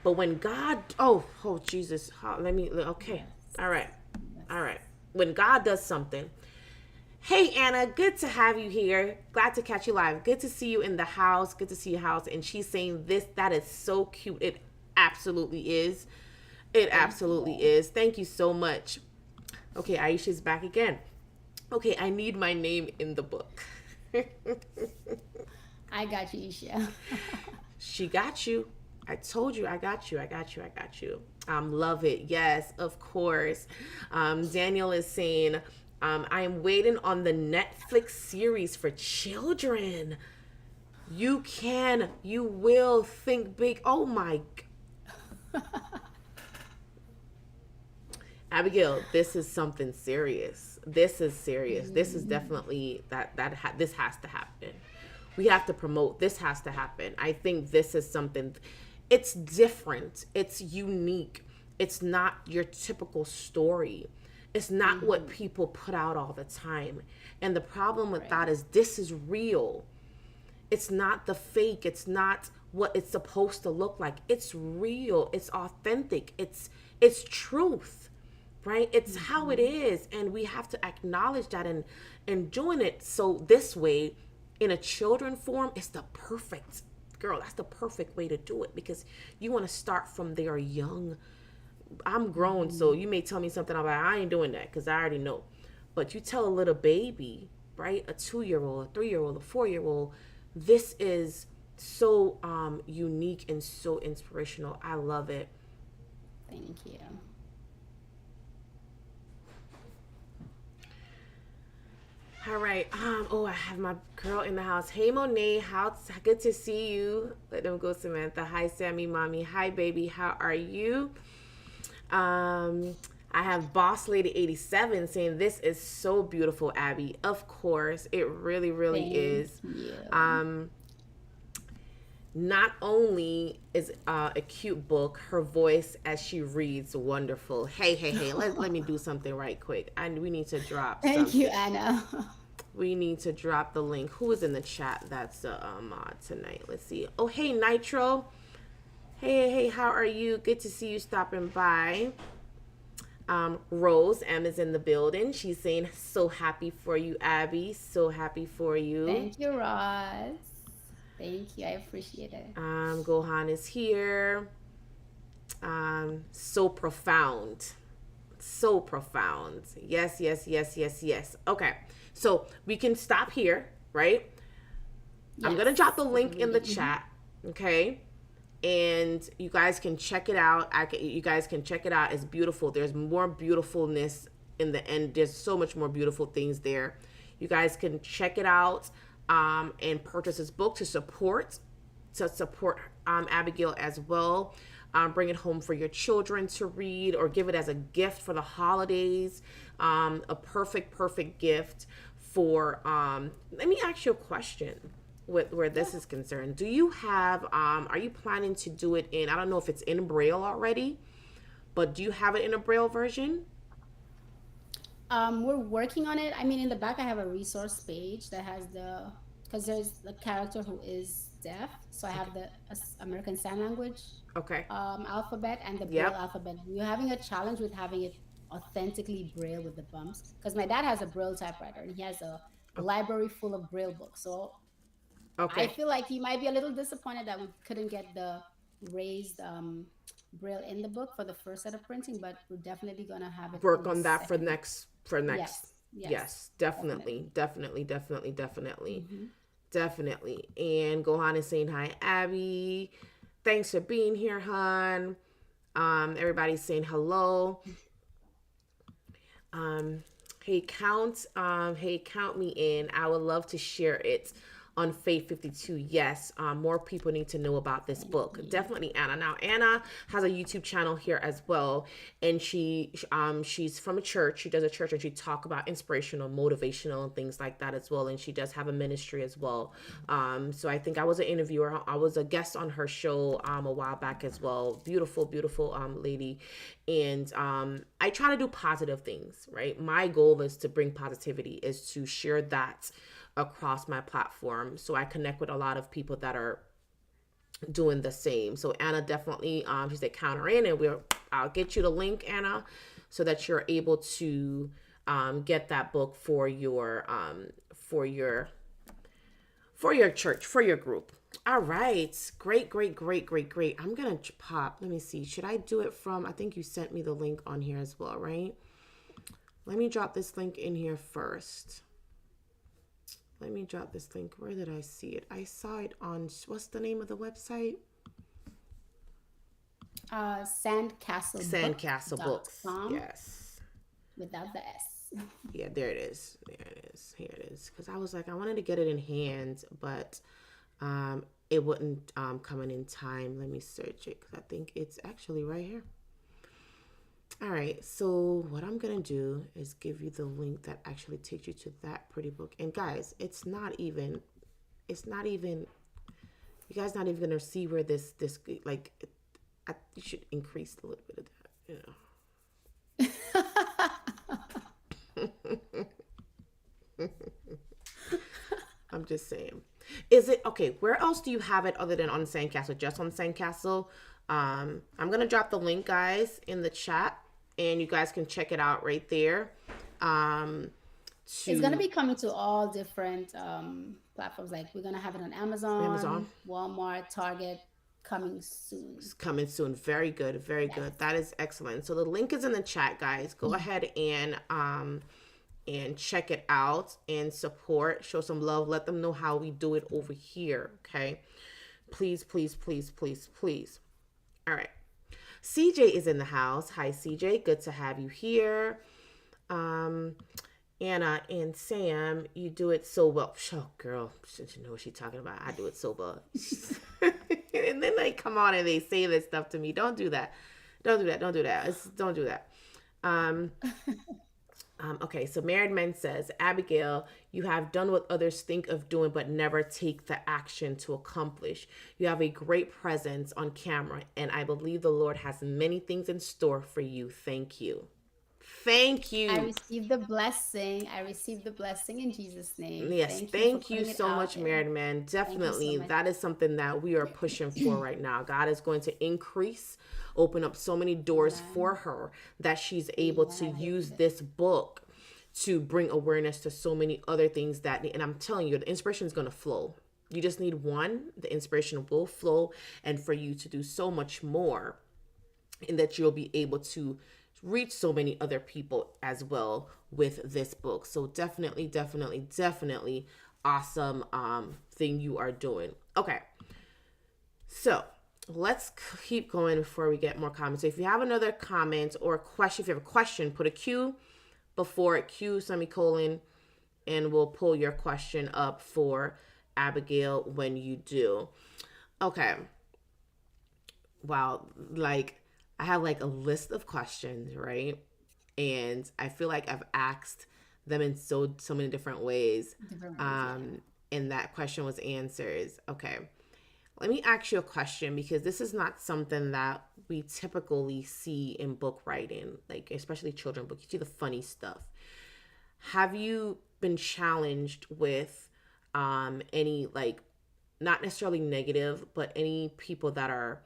[SPEAKER 2] But when God, oh Jesus, okay, all right. When God does something. Hey, Anna, good to have you here. Glad to catch you live. Good to see you in the house. Good to see your house. And she's saying that is so cute. It absolutely is. It absolutely is. Thank you so much. Okay, Aisha's back again. Okay, I need my name in the book.
[SPEAKER 1] I got you, Isha.
[SPEAKER 2] She got you. I told you I got you. Love it. Yes, of course. Daniel is saying, I am waiting on the Netflix series for children. You will think big. Oh my. Abigail, this is something serious. This is serious. This is definitely this has to happen. We have to promote. This has to happen. I think this is something. It's different. It's unique. It's not your typical story. It's not what people put out all the time. And the problem with that is this is real. It's not the fake. It's not what it's supposed to look like. It's real. It's authentic. It's truth, right? It's how it is. And we have to acknowledge that and join it. So this way, in a children form, it's the perfect, girl, that's the perfect way to do it, because you want to start from their young. I'm grown, so you may tell me something, I'm like, I ain't doing that because I already know. But you tell a little baby, right, a 2-year-old, a 3-year-old, a 4-year-old, this is so unique and so inspirational. I love it.
[SPEAKER 1] Thank you.
[SPEAKER 2] All right. I have my girl in the house. Hey, Monet, how good to see you. Let them go, Samantha. Hi, Sammy, mommy. Hi, baby. How are you? I I have Boss Lady 87 saying this is so beautiful, Abby. Of course, it really, really
[SPEAKER 1] Thank
[SPEAKER 2] is.
[SPEAKER 1] you.
[SPEAKER 2] Um, Not only is a cute book, her voice as she reads wonderful. Hey, hey, hey, let me do something right quick. And we need to drop
[SPEAKER 1] Thank you,
[SPEAKER 2] something.
[SPEAKER 1] Anna.
[SPEAKER 2] We need to drop the link. Who is in the chat that's a mod tonight? Let's see. Oh, hey, Nitro. Hey, hey, hey, how are you? Good to see you stopping by. Rose M is in the building. She's saying, so happy for you, Abby. So happy for you.
[SPEAKER 1] Thank you, Ross. Thank you. I appreciate it.
[SPEAKER 2] Gohan is here. So profound. So profound. Yes, yes, yes, yes, yes. Okay. So we can stop here, right? I'm
[SPEAKER 1] Yes.
[SPEAKER 2] going to drop the
[SPEAKER 1] With the
[SPEAKER 2] link in the
[SPEAKER 1] reading.
[SPEAKER 2] chat. Okay. And you guys can check it out. You guys can check it out. It's beautiful. There's more beautifulness in the end. There's so much more beautiful things there. You guys can check it out and purchase this book to support Abigail as well. Bring it home for your children to read or give it as a gift for the holidays. A perfect gift for. Let me ask you a question with where this is concerned. Do you have are you planning to do it in, I don't know if it's in Braille already, but do you have it in a Braille version?
[SPEAKER 1] We're working on it. I mean, in the back, I have a resource page that has because there's the character who is deaf. So I
[SPEAKER 2] Okay.
[SPEAKER 1] have the American Sign Language
[SPEAKER 2] Okay.
[SPEAKER 1] alphabet and the Braille
[SPEAKER 2] Yep.
[SPEAKER 1] alphabet. We're having a challenge with having it authentically Braille with the bumps because my dad has a Braille typewriter and he has a library full of Braille books. So I
[SPEAKER 2] Okay.
[SPEAKER 1] feel like he might be a little disappointed that we couldn't get the raised Braille in the book for the first set of printing, but we're definitely gonna have it
[SPEAKER 2] Work
[SPEAKER 1] in the
[SPEAKER 2] on that for
[SPEAKER 1] second.
[SPEAKER 2] next.
[SPEAKER 1] Yes, yes,
[SPEAKER 2] Yes,
[SPEAKER 1] definitely.
[SPEAKER 2] definitely, definitely, definitely, definitely,
[SPEAKER 1] Hmm.
[SPEAKER 2] definitely. And Gohan is saying hi, Abby. Thanks for being here, hon. Everybody's saying hello. Um, hey, count me in. I would love to share it on Faith 52. Yes, more people need to know about this
[SPEAKER 1] Thank
[SPEAKER 2] book.
[SPEAKER 1] you.
[SPEAKER 2] Definitely Anna. Now Anna has a YouTube channel here as well, and she's from a church. She does a church and she talk about inspirational, motivational, and things like that as well. And she does have a ministry as well. So I think I was an interviewer. I was a guest on her show a while back as well. Beautiful, beautiful lady. And I try to do positive things, right? My goal is to bring positivity, is to share that across my platform, so I connect with a lot of people that are doing the same. So Anna definitely she said counter in, and I'll get you the link, Anna, so that you're able to get that book for your for your church, for your group. All right. Great, great, great, great, great. I'm going to pop. Let me see. Should I do it from, I think you sent me the link on here as well, right? Let me drop this link in here first. Let me drop this link. Where did I see it? I saw it on, what's the name of the website? Sandcastle Books.
[SPEAKER 1] Sandcastlebook.com
[SPEAKER 2] Yes.
[SPEAKER 1] without the S.
[SPEAKER 2] Yeah, there it is. There it is. Here it is. Because I was like, I wanted to get it in hand, but it wouldn't come in time. Let me search it because I think it's actually right here. All right, so what I'm gonna do is give you the link that actually takes you to that pretty book. And guys, it's not even, you guys not even gonna see where this like, you should increase a little bit of that, I'm just saying. Is it okay? Where else do you have it other than on Sandcastle? Just on Sandcastle? I'm gonna drop the link, guys, in the chat, and you guys can check it out right there. Um,
[SPEAKER 1] It's gonna
[SPEAKER 2] to
[SPEAKER 1] be coming to all different platforms. Like we're gonna have it on
[SPEAKER 2] Amazon.
[SPEAKER 1] Amazon, Walmart, Target, coming soon.
[SPEAKER 2] It's coming soon. Very good, very
[SPEAKER 1] Yes.
[SPEAKER 2] good. That is excellent. So the link is in the chat, guys. Go ahead and check it out and support. Show some love. Let them know how we do it over here. Okay. Please, please, please, please, please. All right. CJ is in the house. Hi, CJ. Good to have you here. Um, Anna and Sam, you do it so well. Oh, girl, since you know what she's talking about, I do it so well. And then they come on and they say this stuff to me. Don't do that. Don't do that. Don't do that. Don't do that. Um, okay, so Married Men says, Abigail, you have done what others think of doing, but never take the action to accomplish. You have a great presence on camera, and I believe the Lord has many things in store for you. Thank you. Thank
[SPEAKER 1] I
[SPEAKER 2] you.
[SPEAKER 1] received the blessing. I received the blessing in Jesus' name.
[SPEAKER 2] Yes,
[SPEAKER 1] Thank you for
[SPEAKER 2] thank you
[SPEAKER 1] putting it
[SPEAKER 2] so
[SPEAKER 1] out
[SPEAKER 2] much,
[SPEAKER 1] there.
[SPEAKER 2] Married Man.
[SPEAKER 1] Thank you so
[SPEAKER 2] Definitely,
[SPEAKER 1] much.
[SPEAKER 2] that is something that we are pushing for right now. God is going to increase, open up so many doors for
[SPEAKER 1] Amen.
[SPEAKER 2] her that she's able
[SPEAKER 1] Amen.
[SPEAKER 2] to
[SPEAKER 1] I believe
[SPEAKER 2] use
[SPEAKER 1] it.
[SPEAKER 2] this book to bring awareness to so many other things that, and I'm telling you, the inspiration is going to flow. You just need one, the inspiration will flow, and for you to do so much more, and that you'll be able to reach so many other people as well with this book. So definitely, definitely, definitely awesome thing you are doing. Okay. So let's keep going before we get more comments. So if you have another comment or question, if you have a question, put a Q before it, Q semicolon, and we'll pull your question up for Abigail when you do. Okay. Wow. Like, I have like a list of questions, right? And I feel like I've asked them in so many different ways.
[SPEAKER 1] Different ways, yeah.
[SPEAKER 2] Um, and that question was answers. Okay. Let me ask you a question because this is not something that we typically see in book writing, like especially children books. You see the funny stuff. Have you been challenged with any, like, not necessarily negative, but any people that are,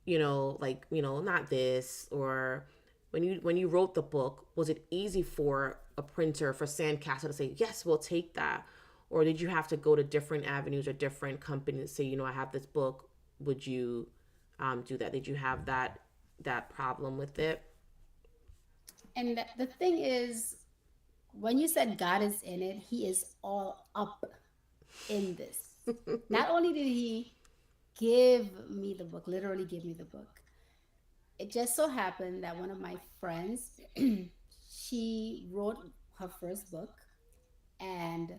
[SPEAKER 2] like, not this, or when you wrote the book, was it easy for a printer, for Sandcastle, to say yes, we'll take that, or did you have to go to different avenues or different companies to say, I have this book, would you do that? Did you have that problem with it?
[SPEAKER 1] And the thing is, when you said God is in it, He is all up in this. Not only did He give me the book, literally give me the book, it just so happened that one of my friends, she wrote her first book, and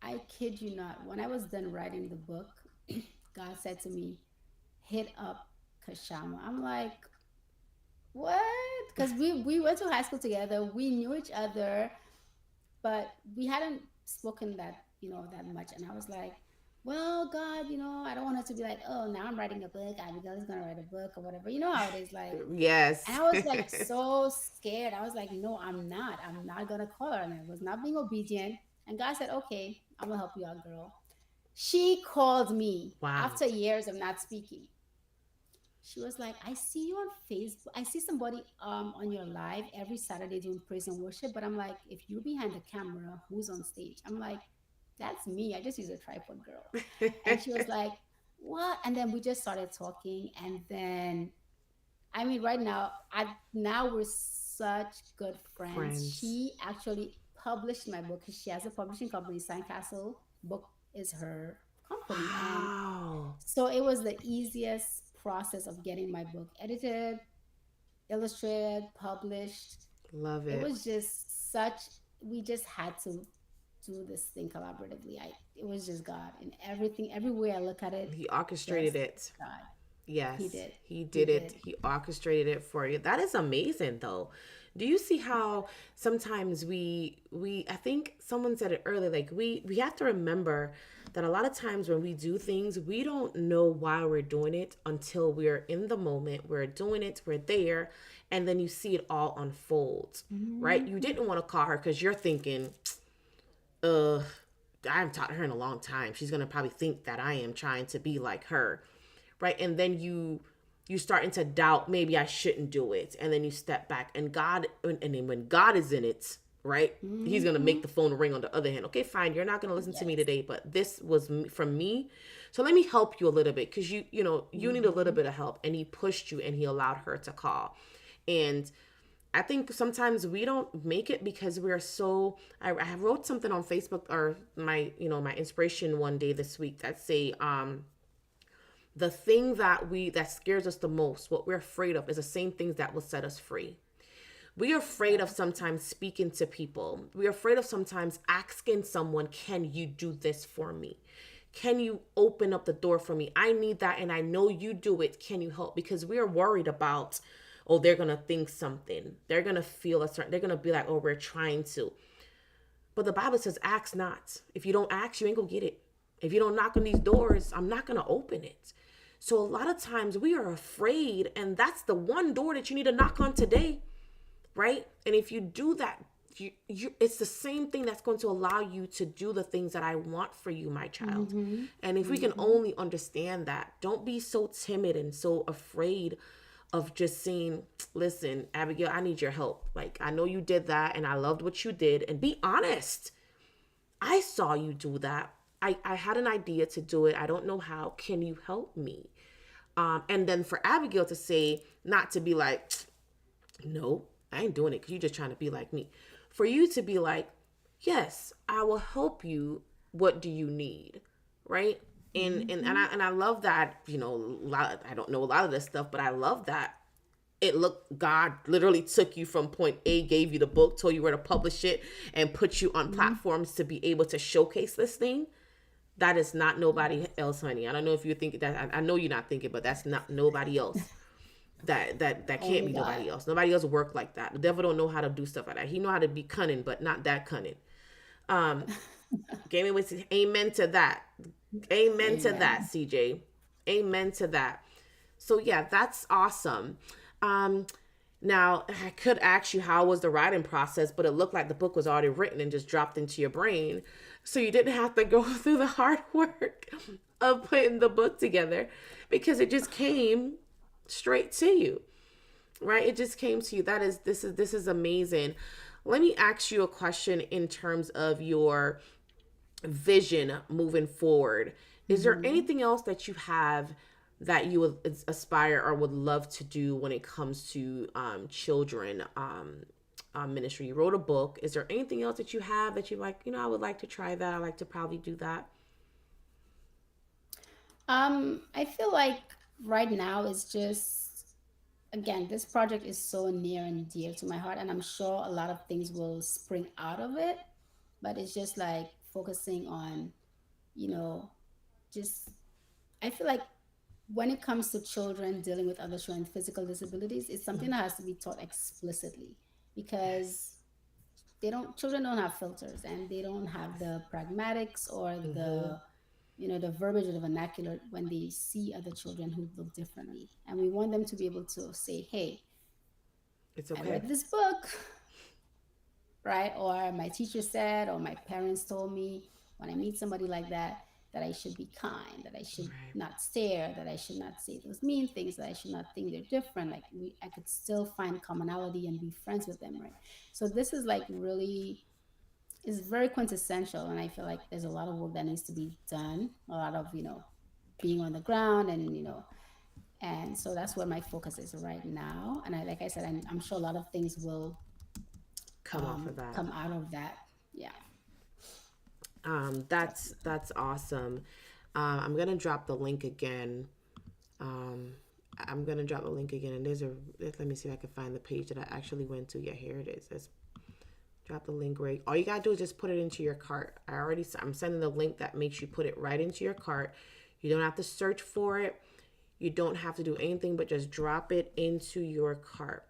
[SPEAKER 1] I kid you not, when I was done writing the book, God said to me, hit up Kashama. I'm like, what? Because we went to high school together, we knew each other, but we hadn't spoken that much. And I was like, well, God, I don't want it to be like, oh, now I'm writing a book, Abigail is gonna write a book or whatever. You know how it is, like. And
[SPEAKER 2] Yes.
[SPEAKER 1] I was like so scared. I was like, no, I'm not gonna call her. And I was not being obedient. And God said, okay, I'm gonna help you out, girl. She called me
[SPEAKER 2] Wow.
[SPEAKER 1] after years of not speaking. She was like, I see you on Facebook. I see somebody on your live every Saturday doing praise and worship. But I'm like, if you're behind the camera, who's on stage? I'm like, that's me. I just use a tripod, girl. And she was like, what? And then we just started talking. And then, I mean, right now we're such good friends.
[SPEAKER 2] Friends.
[SPEAKER 1] She actually published my book because she has a publishing company, Sandcastle Book is her company. And
[SPEAKER 2] Wow.
[SPEAKER 1] so it was the easiest process of getting my book edited, illustrated, published.
[SPEAKER 2] Love
[SPEAKER 1] It
[SPEAKER 2] it.
[SPEAKER 1] was just we just had to do this thing collaboratively. It was just God in everything, every way I look at it,
[SPEAKER 2] He orchestrated
[SPEAKER 1] just
[SPEAKER 2] it.
[SPEAKER 1] God. He
[SPEAKER 2] Yes,
[SPEAKER 1] did.
[SPEAKER 2] he
[SPEAKER 1] He
[SPEAKER 2] did it.
[SPEAKER 1] did.
[SPEAKER 2] He orchestrated it for you. That is amazing though. Do you see how sometimes we I think someone said it earlier, like we have to remember that a lot of times when we do things, we don't know why we're doing it until we're in the moment, we're doing it, we're there, and then you see it all unfold. Right? You
[SPEAKER 1] Mhm.
[SPEAKER 2] didn't want to call her cuz you're thinking, "Uh, I haven't talked to her in a long time. She's going to probably think that I am trying to be like her." Right? And then you starting to doubt, maybe I shouldn't do it, and then you step back, and then when God is in it, right, he's gonna make
[SPEAKER 1] Mhm.
[SPEAKER 2] the phone ring on the other hand. Okay, fine, you're not gonna listen to me
[SPEAKER 1] Yes.
[SPEAKER 2] today, but this was from me, so let me help you a little bit, because you need a little
[SPEAKER 1] Mhm.
[SPEAKER 2] bit of help. And he pushed you, and he allowed her to call. And I think sometimes we don't make it because we're so. I wrote something on Facebook, or my inspiration one day this week, that say, the thing that scares us the most, what we're afraid of, is the same things that will set us free. We are afraid of
[SPEAKER 1] Yeah.
[SPEAKER 2] sometimes speaking to people. We're afraid of sometimes asking someone, can you do this for me? Can you open up the door for me? I need that, and I know you do it. Can you help? Because we are worried about oh, they're gonna think something, they're gonna feel a certain, they're gonna be like, oh, we're trying to. But the Bible says, ask not. If you don't ask, you ain't gonna get it. If you don't knock on these doors, I'm not gonna open it. So a lot of times we are afraid, and that's the one door that you need to knock on today, right? And if you do that, it's the same thing that's going to allow you to do the things that I want for you, my child.
[SPEAKER 1] Mm-hmm.
[SPEAKER 2] And if we can
[SPEAKER 1] Mm-hmm.
[SPEAKER 2] only understand that, don't be so timid and so afraid of just saying, listen, Abigail, I need your help. Like, I know you did that and I loved what you did. And be honest. I saw you do that. I had an idea to do it. I don't know how. Can you help me? And then for Abigail to say, not to be like, no, I ain't doing it because you're just trying to be like me. For you to be like, yes, I will help you. What do you need? Right? And I love that, I don't know a lot of this stuff, but I love that God literally took you from point A, gave you the book, told you where to publish it, and put you on platforms to be able to showcase this thing. That is not nobody else, honey. I don't know if you're thinking that. I know you're not thinking, but that's not nobody else. That can't
[SPEAKER 1] Only
[SPEAKER 2] be
[SPEAKER 1] God.
[SPEAKER 2] nobody else. Nobody else work like that. The devil don't know how to do stuff like that. He know how to be cunning, but not that cunning. Um, Game with amen to that. Amen to that,
[SPEAKER 1] Amen.
[SPEAKER 2] CJ. Amen to that. So yeah, that's awesome. Um, Now I could ask you how was the writing process, but it looked like the book was already written and just dropped into your brain. So you didn't have to go through the hard work of putting the book together because it just came straight to you. Right? It just came to you. This is amazing. Let me ask you a question in terms of your vision moving forward. Is there
[SPEAKER 1] Mm-hmm.
[SPEAKER 2] anything else that you have that you would aspire or would love to do when it comes to children ministry? You wrote a book. Is there anything else that you have that you like? I would like to try that. I like to probably do that.
[SPEAKER 1] I feel like right now is just, again, this project is so near and dear to my heart, and I'm sure a lot of things will spring out of it. But it's just like focusing on, you know, just, I feel like when it comes to children dealing with other children with physical disabilities, it's something that has to be taught explicitly,
[SPEAKER 2] Yes.
[SPEAKER 1] because children don't have filters, and they don't have the pragmatics or
[SPEAKER 2] Mm-hmm.
[SPEAKER 1] the verbiage or the vernacular when they see other children who look differently. And we want them to be able to say, hey,
[SPEAKER 2] It's
[SPEAKER 1] I
[SPEAKER 2] okay.
[SPEAKER 1] read this book, right? Or my teacher said, or my parents told me, when I meet somebody like that I should be kind, that I should
[SPEAKER 2] Right.
[SPEAKER 1] not stare, that I should not say those mean things, that I should not think they're different. Like, I could still find commonality and be friends with them, right? So this is like really is very quintessential, and I feel like there's a lot of work that needs to be done. A lot of being on the ground, and so that's where my focus is right now. And like I said, I'm sure a lot of things will
[SPEAKER 2] Come off of that.
[SPEAKER 1] come out of that. Yeah, definitely.
[SPEAKER 2] That's awesome. I'm gonna drop the link again. Um, I'm gonna drop the link again, and let me see if I can find the page that I actually went to. Yeah, here it is. Let's drop the link right. All you gotta do is just put it into your cart. I'm sending the link that makes you put it right into your cart. You don't have to search for it. You don't have to do anything but just drop it into your cart.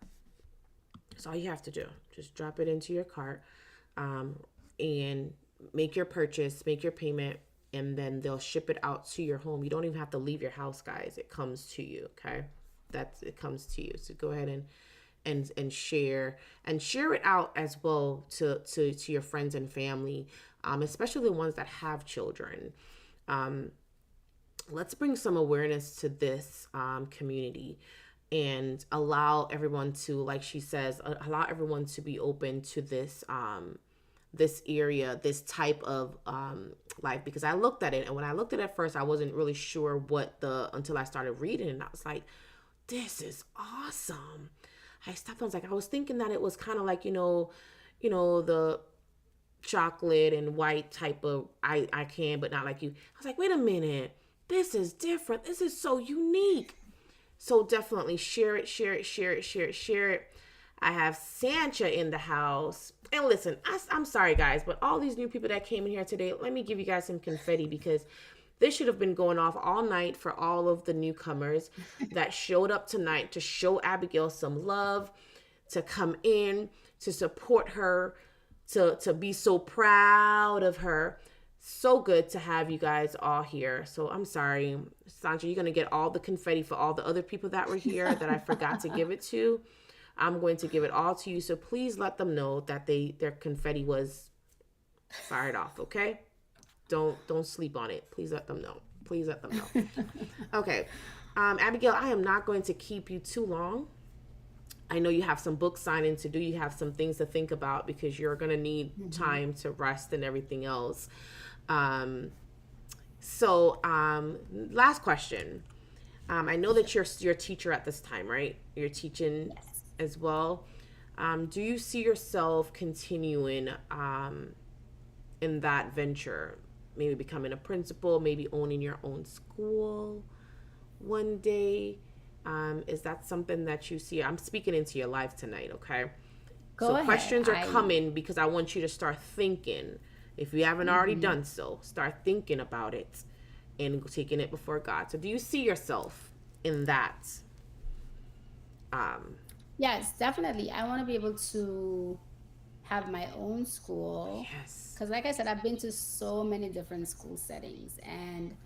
[SPEAKER 2] That's all you have to do. Just drop it into your cart, um, and make your purchase, make your payment, and then they'll ship it out to your home. You don't even have to leave your house, guys. It comes to you. Okay, it comes to you. So go ahead and share it out as well to your friends and family, especially the ones that have children. Um, let's bring some awareness to this community and allow everyone to, like she says, allow everyone to be open to this area, this type of life. Because I looked at it, and when I looked at it first, I wasn't really sure until I started reading, and I was like, this is awesome. I stopped. I was like, I was thinking that it was kind of like, the chocolate and white type of I can, but not like you. I was like, wait a minute, this is different. This is so unique. So definitely share it, share it, share it, share it, share it. I have Sancha in the house. And listen, I'm sorry, guys, but all these new people that came in here today, let me give you guys some confetti because This should have been going off all night for all of the newcomers that showed up tonight to show Abigail some love, to come in, to support her, to be so proud of her. So good to have you guys all here. So I'm sorry, Sandra, you're going to get all the confetti for all the other people that were here that I forgot to give it to. I'm going to give it all to you. So please let them know that their confetti was fired off, okay? Don't sleep on it. Please let them know. Please let them know. Okay. Abigail, I am not going to keep you too long. I know you have some book signing to do. You have some things to think about because you're going to need time to rest and everything else. Last question. I know that you're a teacher at this time, right? You're teaching as well. Do you see yourself continuing in that venture? Maybe becoming a principal, maybe owning your own school one day. Is that something that you see? I'm speaking into your life tonight, okay?
[SPEAKER 1] Go ahead.
[SPEAKER 2] Questions are coming because I want you to start thinking. If you haven't already done so, start thinking about it and taking it before God. So do you see yourself in that?
[SPEAKER 1] Yes, definitely. I want to be able to have my own school.
[SPEAKER 2] Yes.
[SPEAKER 1] Because, like I said, I've been to so many different school settings, and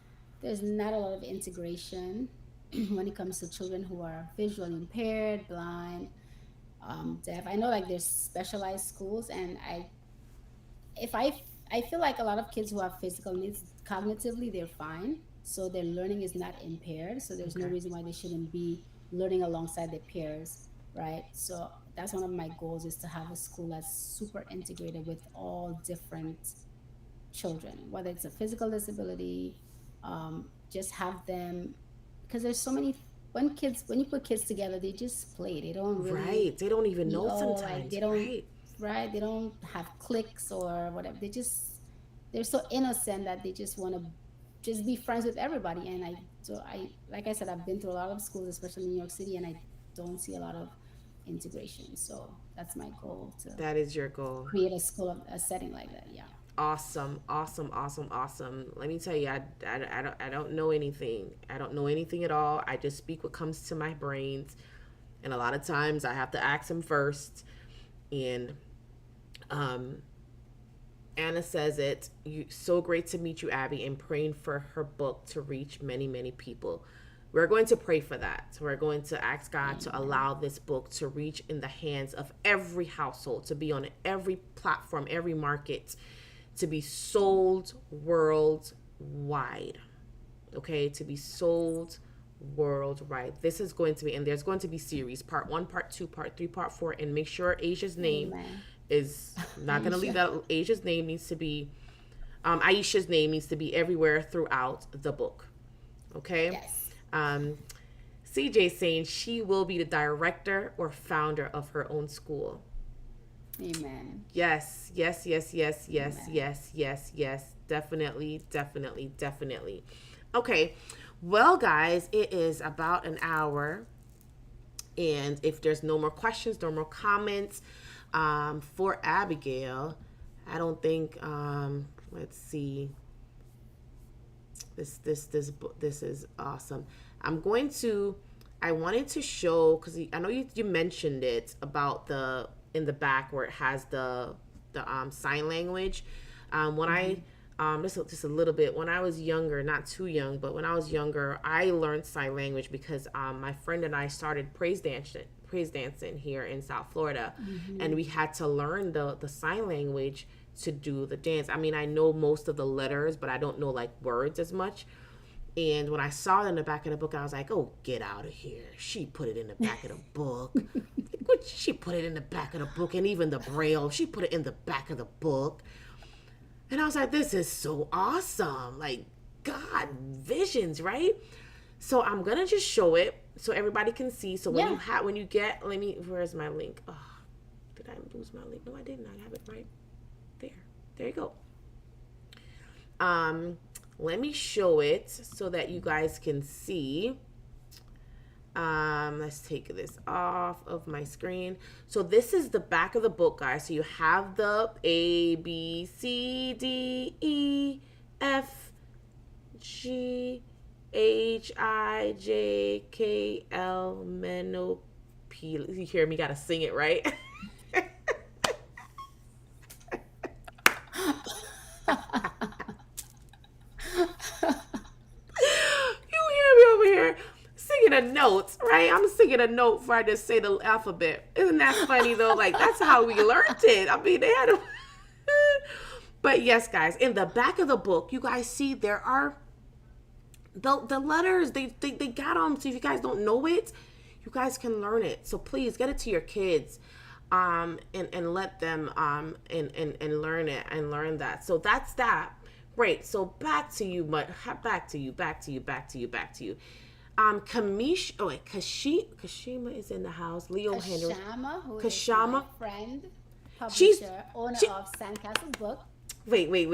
[SPEAKER 1] there's not a lot of integration when it comes to children who are visually impaired, blind, deaf. I know like there's specialized schools, and if I feel like a lot of kids who have physical needs, cognitively they're fine, so their learning is not impaired. So there's no
[SPEAKER 2] Okay.
[SPEAKER 1] reason why they shouldn't be learning alongside their peers, right? So that's one of my goals, is to have a school that's super integrated with all different children, whether it's a physical disability, just have them, because there's so many, when you put kids together, they just play. They don't really
[SPEAKER 2] Right. They don't even
[SPEAKER 1] be
[SPEAKER 2] know
[SPEAKER 1] all like,
[SPEAKER 2] sometimes.
[SPEAKER 1] they don't,
[SPEAKER 2] Right.
[SPEAKER 1] right? They don't have cliques or whatever. They're so innocent that they just want to just be friends with everybody. And like I said, I've been through a lot of schools, especially in New York City, and I don't see a lot of integration. So that's my goal, to
[SPEAKER 2] That is your goal.
[SPEAKER 1] create a school of a setting like that. Yeah.
[SPEAKER 2] Awesome, awesome, awesome, awesome. Let me tell you, I don't know anything. I don't know anything at all. I just speak what comes to my brains. And a lot of times I have to ask him first. And um, Anna says it. So great to meet you, Abby, and praying for her book to reach many, many people. We're going to pray for that. We're going to ask God to allow this book to reach in the hands of every household, to be on every platform, every market, to be sold worldwide. Okay, to be sold worldwide. This is going to be, and there's going to be series, part 1, part 2, part 3, part 4, and make sure Asia's name
[SPEAKER 1] Amen.
[SPEAKER 2] is not going to leave that. Asia's name needs to be, Aisha's name needs to be everywhere throughout the book. Okay.
[SPEAKER 1] Yes.
[SPEAKER 2] CJ saying she will be the director or founder of her own school.
[SPEAKER 1] Amen.
[SPEAKER 2] Yes, yes, yes, yes, yes,
[SPEAKER 1] Amen.
[SPEAKER 2] yes, yes, yes. Definitely, definitely, definitely. Okay. Well, guys, it is about an hour. And if there's no more questions, no more comments for Abigail, I don't think, let's see. This is awesome. I wanted to show, because I know you mentioned it about in the back where it has the sign language. When I just a little bit, when I was younger, not too young, but when I was younger, I learned sign language because my friend and I started praise dancing here in South Florida, and we had to learn the sign language to do the dance. I mean, I know most of the letters, but I don't know like words as much. And when I saw it in the back of the book, I was like, oh, get out of here. She put it in the back of the book. She put it in the back of the book. And even the Braille, she put it in the back of the book. And I was like, this is so awesome. Like, God, visions, right? So I'm going to just show it so everybody can see. So when you get, where's my link? Oh, did I lose my link? No, I didn't. I have it right there. There you go. Let me show it so that you guys can see. Let's take this off of my screen. So this is the back of the book, guys. So you have the A, B, C, D, E, F, Gijkl menopause. You hear me? Gotta sing it right. You hear me over here singing a note, right? I'm singing a note before I just say the alphabet. Isn't that funny though? Like that's how we learned it. I mean, they had to. But yes, guys, in the back of the book, you guys see there are the letters. They got them. So if you guys don't know it, you guys can learn it. So please get it to your kids, and let them and learn it and learn that. So that's that. Great. So back to you, back to you, back to you, back to you, back to you. Kashima is in the house. Leo Henry.
[SPEAKER 1] Kashama, who is my
[SPEAKER 2] Kashama.
[SPEAKER 1] friend,
[SPEAKER 2] She's
[SPEAKER 1] publisher, owner
[SPEAKER 2] she.
[SPEAKER 1] of Sandcastle Book.
[SPEAKER 2] Wait. Let's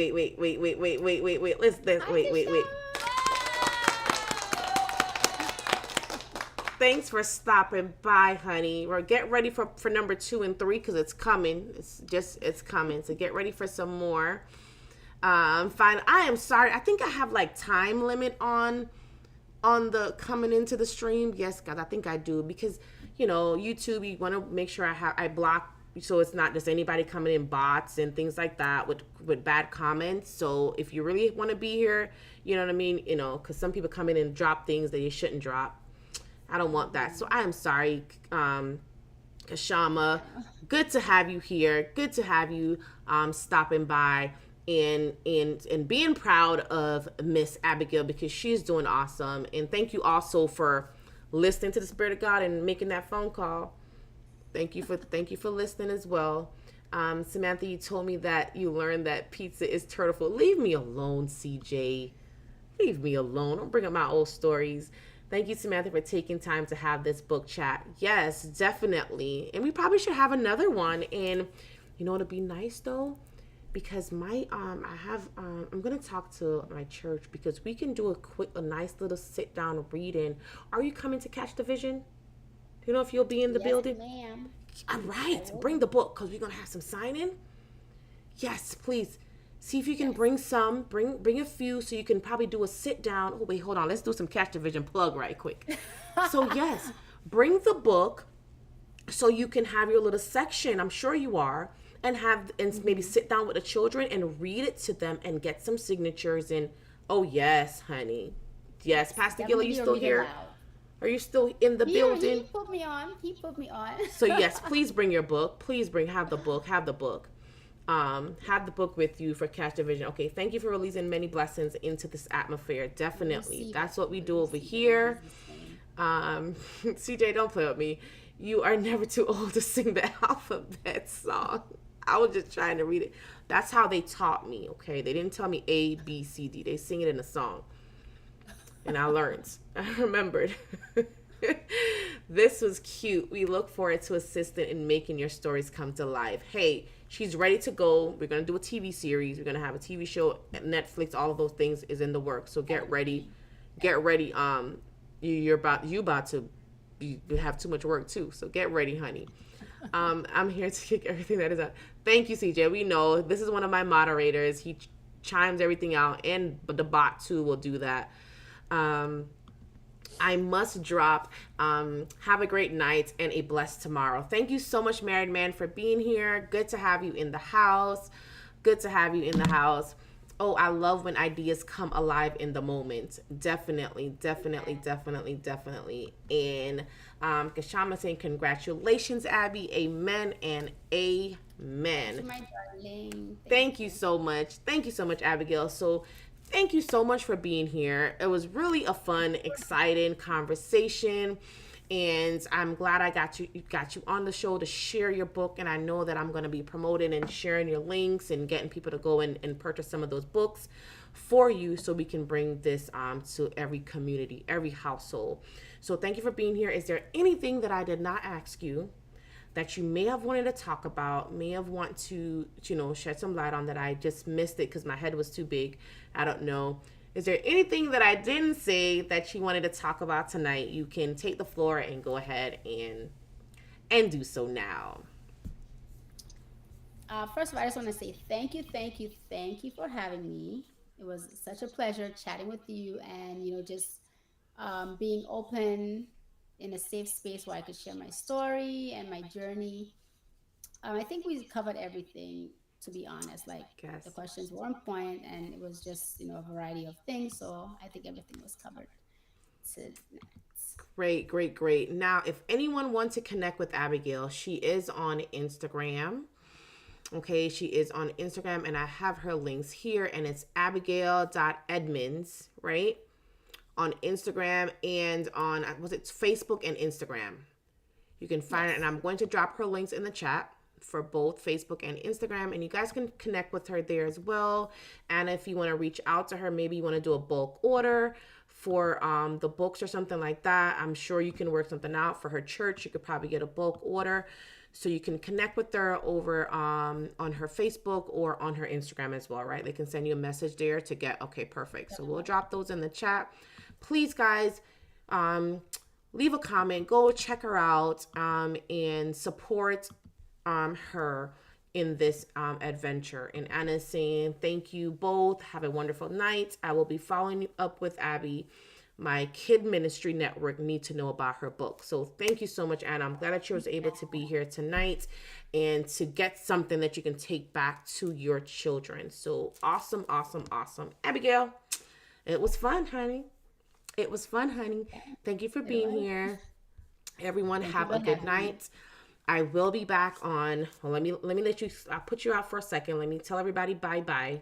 [SPEAKER 1] Hi,
[SPEAKER 2] wait. Thanks for stopping by, honey. We're get ready for number 2 and 3 because it's coming. It's coming. So get ready for some more. Fine. I am sorry. I think I have like time limit on the coming into the stream. Yes, guys, I think I do because YouTube. You want to make sure I block so it's not just anybody coming in bots and things like that with bad comments. So if you really want to be here, you know what I mean. Because some people come in and drop things that you shouldn't drop. I don't want that. So I am sorry, Kashama. Good to have you here. Good to have you stopping by and being proud of Miss Abigail because she's doing awesome. And thank you also for listening to the Spirit of God and making that phone call. Thank you for listening as well. Samantha, you told me that you learned that pizza is turtle food. Leave me alone, CJ. Leave me alone. Don't bring up my old stories. Thank you, Samantha, for taking time to have this book chat. Yes, definitely. And we probably should have another one. And it'll be nice though, because I'm gonna talk to my church because we can do a nice little sit down reading. Are you coming to Catch the Vision? Do you know if you'll be in the
[SPEAKER 1] Yes,
[SPEAKER 2] building?
[SPEAKER 1] ma'am.
[SPEAKER 2] All right, bring the book because we're gonna have some signing. Yes, please. See if you can bring some, bring a few so you can probably do a sit down. Oh, wait, hold on. Let's do some Catch the Vision plug right quick. So, yes, bring the book so you can have your little section. I'm sure you are. And maybe sit down with the children and read it to them and get some signatures. And, oh, yes, honey. Yes, Pastor Gill, are you still here? Are you still in the building?
[SPEAKER 1] He put me on.
[SPEAKER 2] So, yes, please bring your book. Please have the book. Have the book with you for Catch the Vision. Okay, thank you for releasing many blessings into this atmosphere. Definitely. That's what we do over here. CJ, don't play with me. You are never too old to sing the alphabet song. I was just trying to read it. That's how they taught me, okay? They didn't tell me A, B, C, D. They sing it in a song. And I learned. I remembered. This was cute. We look forward to assisting in making your stories come to life. Hey, she's ready to go. We're going to do a TV series. We're going to have a TV show, Netflix, all of those things is in the works. So get ready. Get ready. You about to have too much work too. So get ready, honey. I'm here to kick everything that is out. Thank you, CJ. We know this is one of my moderators. He chimes everything out, and the bot too will do that. I must drop. Have a great night and a blessed tomorrow. Thank you so much, Married Man, for being here. Good to have you in the house. Oh, I love when ideas come alive in the moment. Definitely. And Kashama saying, congratulations, Abby. Amen and amen.
[SPEAKER 1] Thank you, my darling.
[SPEAKER 2] Thank you so much. Thank you so much, Abigail. So thank you so much for being here. It was really a fun, exciting conversation. And I'm glad I got you on the show to share your book. And I know that I'm going to be promoting and sharing your links and getting people to go and purchase some of those books for you so we can bring this to every community, every household. So thank you for being here. Is there anything that I did not ask you that you may have wanted to talk about, may have want to, shed some light on that I just missed it because my head was too big? I don't know. Is there anything that I didn't say that you wanted to talk about tonight? You can take the floor and go ahead and do so now.
[SPEAKER 1] First of all, I just want to say thank you for having me. It was such a pleasure chatting with you, and just being open in a safe space where I could share my story and my journey. I think we covered everything, to be honest. Like, the
[SPEAKER 2] Yes.
[SPEAKER 1] questions were on point, and it was just a variety of things. So I think everything was covered tonight.
[SPEAKER 2] Great, great, great. Now, if anyone wants to connect with Abigail, she is on Instagram. Okay, she is on Instagram, and I have her links here, and it's abigail.edmunds, right? On Instagram and on, was it Facebook and Instagram? You can find it, and
[SPEAKER 1] Yes.
[SPEAKER 2] I'm going to drop her links in the chat for both Facebook and Instagram, and you guys can connect with her there as well. And if you want to reach out to her, maybe you want to do a bulk order for the books or something like that. I'm sure you can work something out for her church. You could probably get a bulk order. So you can connect with her over on her Facebook or on her Instagram as well, right? They can send you a message there to get, okay, perfect. So we'll drop those in the chat. Please, guys, um, leave a comment, go check her out, and support her in this adventure. And Anna's saying, thank you both. Have a wonderful night. I will be following up with Abby. My kid ministry network need to know about her book. So thank you so much, Anna. I'm glad that you was able to be here tonight and to get something that you can take back to your children. So awesome, awesome, awesome. Abigail, it was fun, honey. It was fun, honey. Thank you for
[SPEAKER 1] It
[SPEAKER 2] being
[SPEAKER 1] was.
[SPEAKER 2] here. Everyone
[SPEAKER 1] Thank you
[SPEAKER 2] have
[SPEAKER 1] for
[SPEAKER 2] a good
[SPEAKER 1] having me.
[SPEAKER 2] night. I will be back on. Well, let me let you. I'll put you out for a second. Let me tell everybody bye bye,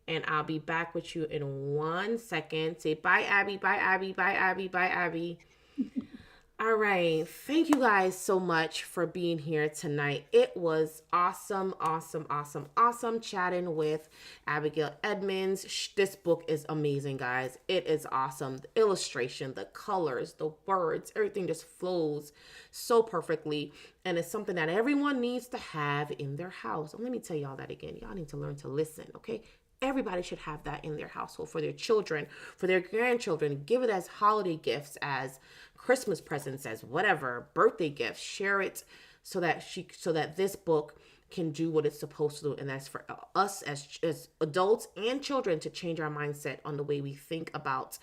[SPEAKER 2] and I'll be back with you in 1 second. Say bye, Abby. Bye, Abby. Bye, Abby. Bye, Abby. All right. Thank you guys so much for being here tonight. It was awesome, awesome, awesome, awesome chatting with Abigail Edmunds. This book is amazing, guys. It is awesome. The illustration, the colors, the words, everything just flows so perfectly. And it's something that everyone needs to have in their house. And let me tell y'all that again. Y'all need to learn to listen, okay? Everybody should have that in their household for their children, for their grandchildren. Give it as holiday gifts, as Christmas presents, as whatever, birthday gifts. Share it so that this book can do what it's supposed to do, and that's for us as adults and children to change our mindset on the way we think about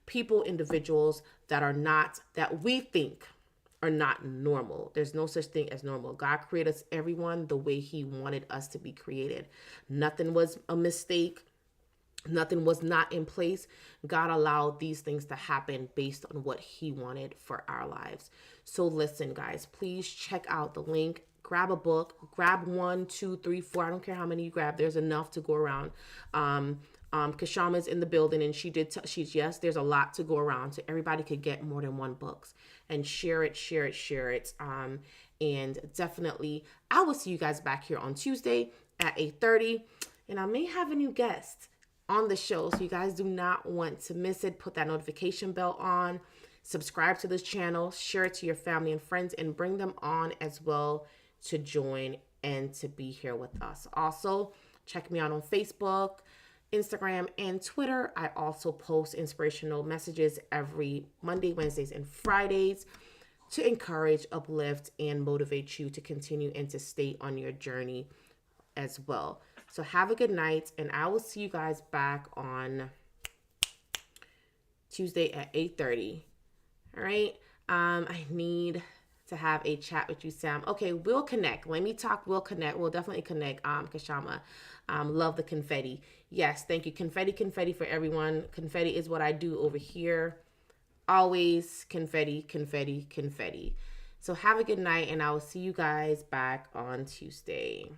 [SPEAKER 2] people, individuals that are not, that we think are not normal. There's no such thing as normal. God created us, everyone, the way He wanted us to be created. Nothing was a mistake. Nothing was not in place. God allowed these things to happen based on what He wanted for our lives. So listen, guys, please check out the link. Grab a book. Grab one, two, three, four. I don't care how many you grab. There's enough to go around. Kashama's in the building, and she's yes. There's a lot to go around, so everybody could get more than one books, and share it, share it, share it. And definitely, I will see you guys back here on Tuesday at 8:30, and I may have a new guest on the show, so you guys do not want to miss it. Put that notification bell on, subscribe to this channel, share it to your family and friends, and bring them on as well to join and to be here with us. Also, check me out on Facebook, Instagram, and Twitter. I also post inspirational messages every Monday, Wednesdays, and Fridays to encourage, uplift, and motivate you to continue and to stay on your journey as well. So have a good night, and I will see you guys back on Tuesday at 8:30. All right. I need to have a chat with you, Sam. Okay, we'll connect. Let me talk. We'll connect. We'll definitely connect. Kashama. Love the confetti. Yes, thank you. Confetti, confetti for everyone. Confetti is what I do over here. Always confetti, confetti, confetti. So have a good night, and I will see you guys back on Tuesday.